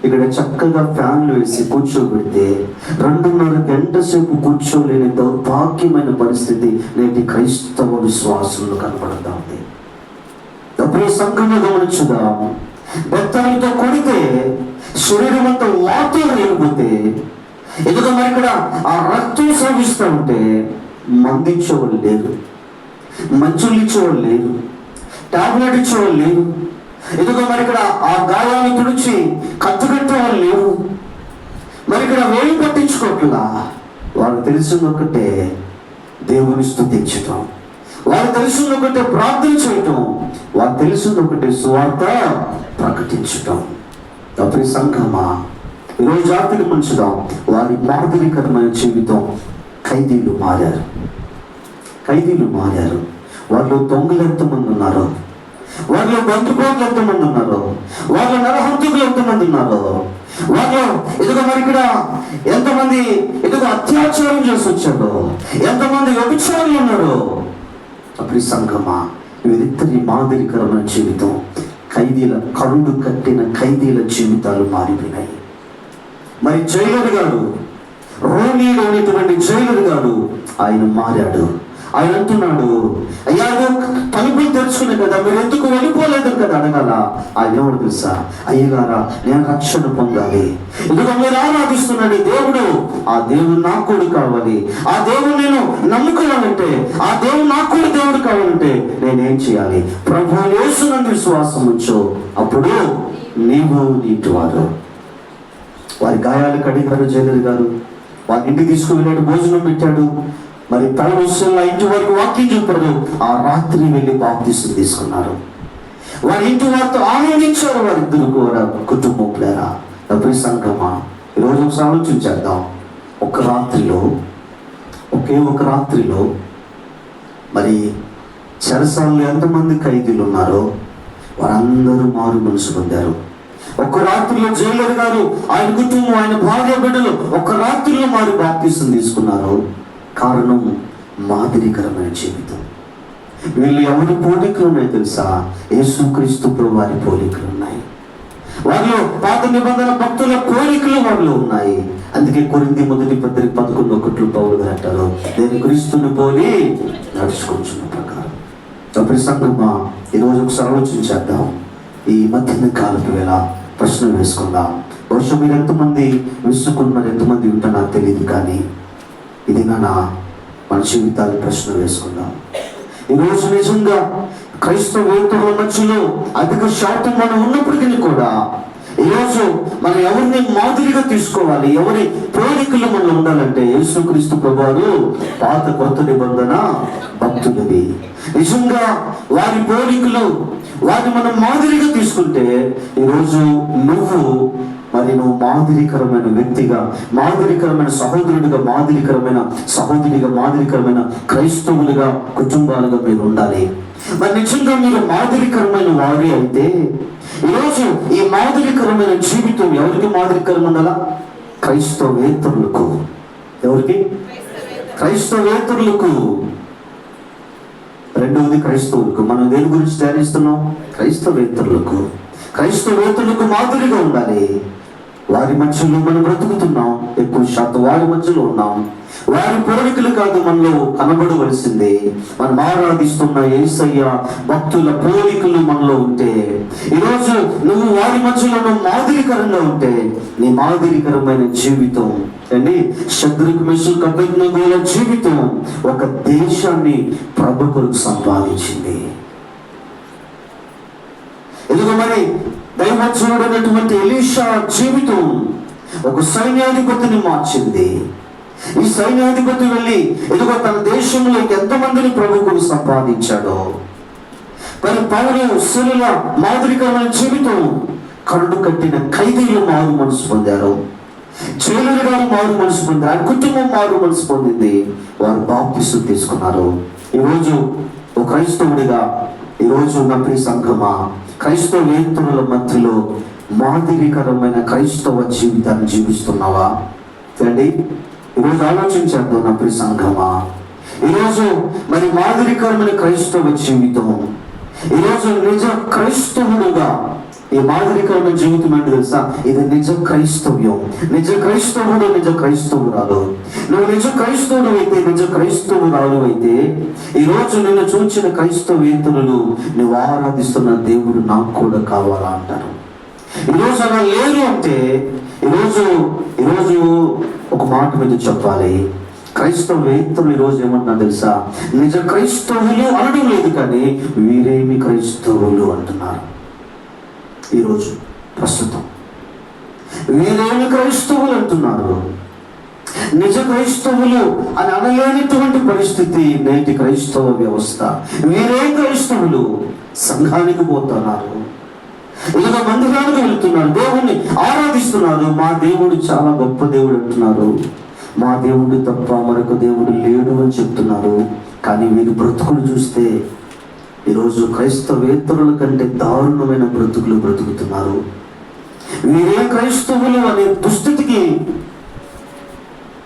ఇక్కడ చక్కగా ఫ్యాన్లు వేసి కూర్చోబెడితే 2.5 గంట సేపు కూర్చోలేని దౌర్భాగ్యమైన పరిస్థితి నేటి క్రైస్తవ విశ్వాసంలో కనపడతా ఉంది. అప్పుడు సంఘంలో గమనించుదాం. బెత్తాలతో కొడితే శరీరం అంతా వాతం లేకపోతే ఎందుకు మరి ఇక్కడ ఆ రక్తం సాగిస్తూ ఉంటే మందించేవాళ్ళు లేరు, మంచులు ఇచ్చేవాళ్ళు లేరు, టాబ్లెట్ ఇచ్చేవాళ్ళు లేరు. ఎందుకు మరి ఇక్కడ ఆ గాయాన్ని తుడిచి కత్తు కట్టేవాళ్ళు లేరు. మరి ఇక్కడ వేలు పట్టించుకోవట్లా. వాళ్ళు తెలిసింది ఒకటే, దేవుని స్తుతించటం. వారు తెలిసింది ఒకటే, ప్రార్థన చేయటం. వారు తెలిసింది ఒకటే, సువార్త ప్రకటించటం. తప్పని సంఘమా ఈరోజు జాతిని పంచుదాం. వారి మాదిరికరమైన జీవితం. ఖైదీలు మారారు, ఖైదీలు మారారు. వాళ్ళు దొంగలు ఎంతమంది ఉన్నారు, వాళ్ళు బంధుకోట్లు ఎంతమంది ఉన్నారు, వాళ్ళ నరహంతకులు ఎంతమంది ఉన్నారు, వాళ్ళు ఎదుగు మరి ఇక్కడ ఎంతమంది ఎదుగు అత్యాచారం చేసి వచ్చారు, ఎంతమంది వ్యభిచారులు ఉన్నారు. అప్పుడు సంఘమా వీరిద్దరి మాదిరికరమైన జీవితం. ఖైదీల కరుడు కట్టిన ఖైదీల జీవితాలు మారిపోయినాయి. మరి జైలర్ గారు, రోనీలో ఉన్నటువంటి జైలర్ గారు ఆయన మారాడు. ఆయన అంటున్నాడు, అయ్యా తలుపులు తెరుచుకునే కదా, మీరు ఎందుకు వెళ్ళిపోలేదు కదా అడగాల. ఆయన ఎవరు తెలుసా? అయ్యగారా నేను రక్షణ పొందాలి, ఎందుకు మీరు ఆరాధిస్తున్నాడు దేవుడు, ఆ దేవుడు నాకు కూడా కావాలి, ఆ దేవుడు నేను నమ్ముకోవాలంటే, ఆ దేవుడు నాకు కూడా దేవుడు కావాలంటే నేనేం చేయాలి? ప్రభువు యేసునందు విశ్వాసం ఉంచు, అప్పుడు నీవు నీటి వారు. వారి గాయాలు కడిగారు జైలర్ గారు. వారి ఇంటికి తీసుకువెళ్ళాడు, భోజనం పెట్టాడు. మరి పౌలు ఇంటి వరకు వాక్యం చెప్పాడు. ఆ రాత్రి వెళ్ళి బాప్తిసం తీసుకున్నారు. వారి ఇంటి వారితో ఆనందించారు వారిద్దరు కూడా కుటుంబం లేరా. డబ్బు సంఘమా, ఈరోజు ఒకసారి ఆలోచించేద్దాం. ఒకే ఒక రాత్రిలో మరి చెరసాలలో ఎంతమంది ఖైదీలు ఉన్నారో వారందరూ మారు మనసు పొందారు. ఒక్క రాత్రిలో జైలర్ గారు, ఆయన కుటుంబం, ఆయన భార్య బిడ్డలు ఒక్క రాత్రిలో మారు బాప్తిసం తీసుకున్నారు. కారణం మాదిరికరమైన జీవితం. వీళ్ళు ఎవరి పోలికలు ఉన్నాయి తెలుసా? యేసుక్రీస్తు ప్రభు వారి పోలికలు ఉన్నాయి. వారిలో పాత నిబంధన భక్తుల పోలికలు వారిలో ఉన్నాయి. అందుకే కొరింథీ 1:11 పౌలు గారు అంటారు, నేను క్రీస్తుని పోలి నడుచుకుంటున్న ప్రకారం. తప్పని సంగమా, ఈరోజు ఒకసారి ఆలోచించేద్దాం. ఈ మధ్యాహ్న కాలపు వేళ ప్రశ్న వేసుకుందాం. బహుశా మీరు ఎంతమంది విసుకున్నారు, ఎంతమంది ఉంటారో నాకు తెలియదు, కానీ ఇది మన జీవితాలు ప్రశ్న వేసుకుందాం. ఈరోజు నిజంగా క్రైస్తవేతరుల మధ్యలో అధిక శాతం మనం ఉన్నప్పటికీ కూడా ఈరోజు మనం ఎవరిని మాదిరిగా తీసుకోవాలి, ఎవరి పోలికలు మనం ఉండాలంటే యేసుక్రీస్తు ప్రభువారు పాత కొత్త నిబంధన భక్తులది. నిజంగా వారి పోలికలు వారిని మనం మాదిరిగా తీసుకుంటే ఈరోజు నువ్వు మాదిరికరమైన వ్యక్తిగా, మాదిరికరమైన సహోదరుడిగా, మాదిరికరమైన సహోదరిగా, మాదిరికరమైన క్రైస్తవులుగా, కుటుంబాలుగా మీరు ఉండాలి. మరి నిజంగా మీరు మాదిరికరమైన వారి అయితే ఈరోజు ఈ మాదిరికరమైన జీవితం ఎవరికి మాదిరికరం ఉండాలా? క్రైస్తవేతరులకు. ఎవరికి? క్రైస్తవేతరులకు. రెండవది క్రైస్తవులకు. మనం దేని గురించి ధ్యానిస్తున్నాం? క్రైస్తవేతరులకు. క్రైస్తవేతరులకు మాదిరిగా ఉండాలి. వారి మధ్యలో మనం బ్రతుకుతున్నాం, ఎక్కువ శాతం వారి మధ్యలో ఉన్నాం. వారి పోలికలు కాదు మనలో కనబడవలసిందే. మనం ఆరాధిస్తున్న యేసయ్య భక్తుల పోలికలు మనలో ఉంటే, ఈరోజు నువ్వు వారి మధ్యలో మాదిరికరంగా ఉంటే నీ మాదిరికరమైన జీవితం అండి శద్రకు, మెషకు, అబేద్నెగోల జీవితం ఒక దేశాన్ని ప్రభు కొరకు సంపాదించింది. ఎందుకు మరి దైవజనుడైనటువంటి ఎలీషా జీవితం ఒక సైన్యాధిపతిని మార్చింది. ఈ సైన్యాధిపతి వెళ్ళి ఎదుగో తన దేశంలో ఎంతమందిని ప్రభువుకు సంపాదించాడో. మరి పౌలు, సిలువ మాదిరికరమైన జీవితం. కరుడు కట్టిన ఖైదీలు మారు మనసు పొందారు, జైలర్ గారు మారు మనసు పొందారు, ఆయన కుటుంబం మారు మనసు పొందింది. వారు బాప్తిసం తీసుకున్నారు. ఈరోజు ఒక క్రైస్తవుడిగా, ఈరోజు నా ప్రియ సంఘమా, క్రైస్తవేతరుల మధ్యలో మాదిరికరమైన క్రైస్తవ జీవితాన్ని జీవిస్తున్నావా? అండి ఈరోజు ఆలోచించాడు నా ప్రియ సంఘమా. ఈరోజు మరి మాదిరికరమైన క్రైస్తవ జీవితం, ఈరోజు నిజ క్రైస్తవుడుగా ఈ మాదిరికరమైన జీవితం ఏంటి తెలుసా? ఇది నిజ క్రైస్తవ్యం. నిజ క్రైస్తవుడు, నిజ క్రైస్తవురాలు. నువ్వు నిజ క్రైస్తవుడు అయితే, నిజ క్రైస్తవురాలు అయితే ఈరోజు నిన్ను చూచిన క్రైస్తవేతరులు నువ్వు ఆరాధిస్తున్న దేవుడు నాకు కూడా కావాలా అంటారు. ఈరోజు అలా లేరు అంటే ఈరోజు ఒక మాట మీద చెప్పాలి. క్రైస్తవేతరులు ఈరోజు ఏమంటున్నా తెలుసా? నిజ క్రైస్తవులు అనడం లేదు, కానీ వీరేమి క్రైస్తవులు అంటున్నారు. ఈరోజు ప్రస్తుతం వీరేమి క్రైస్తవులు అంటున్నారు. నిజ క్రైస్తవులు అని అనలేనటువంటి పరిస్థితి నేటి క్రైస్తవ వ్యవస్థ. వీరే క్రైస్తవులు. సంఘానికి పోతున్నారు, ఇలా మందిరానికి వెళ్తున్నారు, దేవుణ్ణి ఆరాధిస్తున్నారు. మా దేవుడు చాలా గొప్ప దేవుడు అంటున్నారు. మా దేవుడు తప్ప మరొక దేవుడు లేడు అని చెప్తున్నారు. కానీ వీరి బ్రతుకులు చూస్తే ఈరోజు క్రైస్తవేతరుల కంటే దారుణమైన బ్రతుకులు బ్రతుకుతున్నారు. వీరే క్రైస్తవులు అనే దుస్థితికి,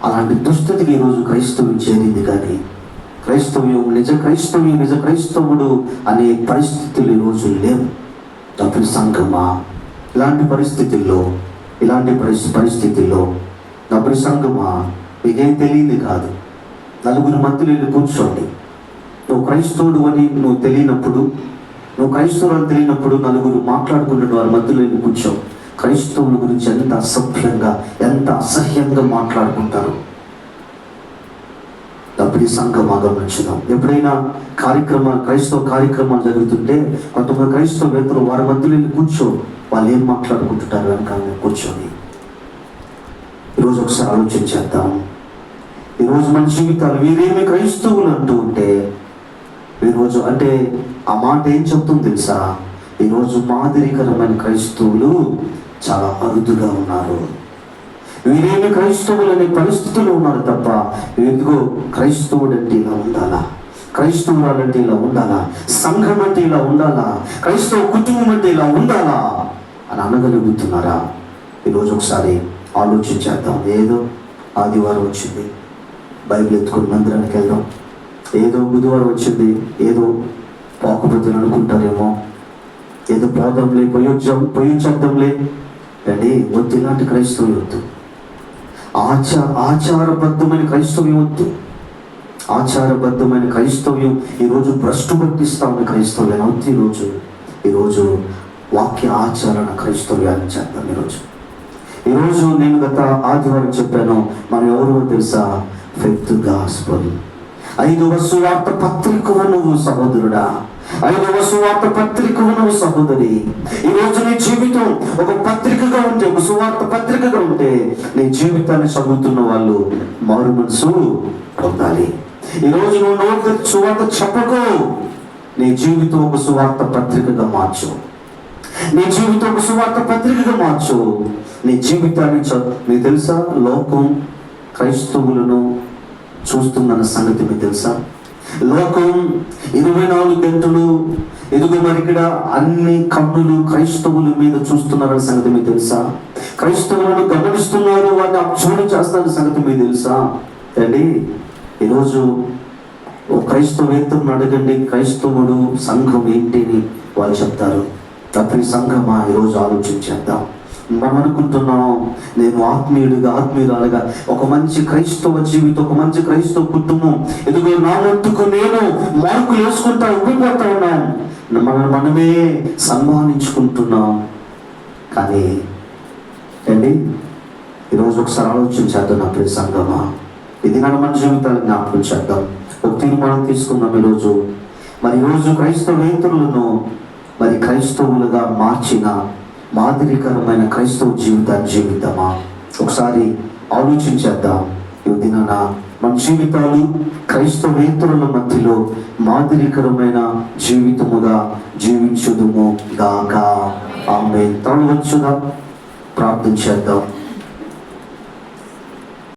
అలాంటి దుస్థితికి ఈరోజు క్రైస్తవం చేరింది. కానీ క్రైస్తవ్యం, నిజ క్రైస్తవుడు అనే పరిస్థితులు ఈరోజు లేవు. తప్పని సంఘమా, ఇలాంటి పరిస్థితుల్లో తప్పని సంఘమా, మీకేం తెలియదు కాదు. నలుగురు మధ్యలో వెళ్ళి కూర్చోండి. నువ్వు క్రైస్తవుడు అని నువ్వు తెలియనప్పుడు, నువ్వు క్రైస్తవుడు అని తెలియనప్పుడు నలుగురు మాట్లాడుకుంటున్న వారి మధ్యలో వెళ్ళి కూర్చో. క్రైస్తవుల గురించి ఎంత అసభ్యంగా, ఎంత అసహ్యంగా మాట్లాడుకుంటారు. తప్పని సంఘం ఆగమనించుదాం. ఎప్పుడైనా క్రైస్తవ కార్యక్రమాలు జరుగుతుంటే కొంతమంది క్రైస్తవేతరులు వారి మధ్యలో వెళ్ళి కూర్చో. వాళ్ళు ఏం మాట్లాడుకుంటుంటారు వెనక కూర్చొని. ఈరోజు ఒకసారి ఆలోచించేద్దాం. ఈరోజు మన జీవితాలు వీరేమి క్రైస్తవులు అంటూ ఉంటే, ఈరోజు అంటే ఆ మాట ఏం చెప్తుంది తెలుసా? ఈరోజు మాదిరికరమైన క్రైస్తవులు చాలా అరుదుగా ఉన్నారు. వీరేమి క్రైస్తవులు అనే పరిస్థితుల్లో ఉన్నారు తప్ప, ఎందుకో క్రైస్తవుడు అంటే ఇలా ఉండాలా, క్రైస్తవురాలంటే ఇలా ఉండాలా, సంఘం అంటే ఇలా ఉండాలా, క్రైస్తవ కుటుంబం అంటే ఇలా ఉండాలా అని అనగలుగుతున్నారా? ఈరోజు ఒకసారి ఆలోచించేద్దాం. ఏదో ఆదివారం వచ్చింది, బైబిల్ ఎత్తుకుని మందిరానికి వెళ్దాం. ఏదో బుధవారం వచ్చింది, ఏదో పాకుపోతుని అనుకుంటారేమో, ఏదో పోదంలే, పోయించేద్దాంలే అండి. వద్దు, ఇలాంటి క్రైస్తవం వద్దు. ఆచారబద్ధమైన క్రైస్తవ్యం వద్దు. ఆచారబద్ధమైన క్రైస్తవ్యం ఈరోజు భ్రష్టు పట్టిస్తా ఉన్న క్రైస్తవ్యం వద్దు. ఈరోజు వాక్య ఆచరణ క్రైస్తవ్యాన్ని చేద్దాం. ఈరోజు నేను గత ఆదివారం చెప్పాను, మనం ఎవరో తెలుసా? Faith gospel. 5వ సువార్త పత్రికవు నువ్వు సహోదరుడా, 5వ సువార్త పత్రికవు నువ్వు సహోదరి. ఈరోజు నీ జీవితం ఒక పత్రికగా ఉంటే, ఒక సువార్త పత్రికగా ఉంటే, నీ జీవితాన్ని చదువుతున్న వాళ్ళు మారు మనసు పొందాలి. ఈరోజు నువ్వు నోటి సువార్త చెప్పకు, నీ జీవితం ఒక సువార్త పత్రికగా మార్చు. నీ జీవితం ఒక సువార్త పత్రికగా మార్చు. నీ జీవితాన్ని మీకు తెలుసా? లోకం క్రైస్తవులను చూస్తుందన్న సంగతి మీకు తెలుసా? లోకం 24 గంటలు ఎదుగు మరి ఇక్కడ అన్ని కన్నులు క్రైస్తవుల మీద చూస్తున్నారన్న సంగతి మీకు తెలుసా? క్రైస్తవులను గమనిస్తున్నారు, వారిని అబ్జర్వ్ చేస్తారన్న సంగతి మీకు తెలుసా అండి? ఈరోజు ఓ క్రైస్తవేత్తను అడగండి, క్రైస్తవుడు సంఘం ఏంటి అని వాళ్ళు చెప్తారు. తప్పని సంఘమా? ఈరోజు ఆలోచించేద్దాం. మనం అనుకుంటున్నాం, నేను ఆత్మీయురాలుగా ఒక మంచి క్రైస్తవ జీవితం, ఒక మంచి క్రైస్తవ కుటుంబం, ఎదుగు నా వంతుకు నేను మార్కులు వేసుకుంటా ఉండిపోతా ఉన్నాం, మనమే సన్మానించుకుంటున్నాం. కానీ అండి, ఈరోజు ఒకసారి ఆలోచించేద్దాం. నా ప్రియ సంఘమా, ఇది మన జీవితాన్ని జ్ఞాపకం చేద్దాం. ఒక తీర్మానం తీసుకుందాం ఈరోజు. ఈరోజు క్రైస్తవేతరులను క్రైస్తవులుగా మార్చిన మాదిరికరమైన క్రైస్తవ జీవితాన్ని జీవిద్దామా? ఒకసారి ఆలోచించేద్దాం. ఈ దినాన మన జీవితాలు క్రైస్తవేతరుల మధ్యలో మాదిరికరమైన జీవితముగా జీవించుదుము గాక. ఆమేన్. తలవంచుదాం, ప్రార్థన చేద్దాం.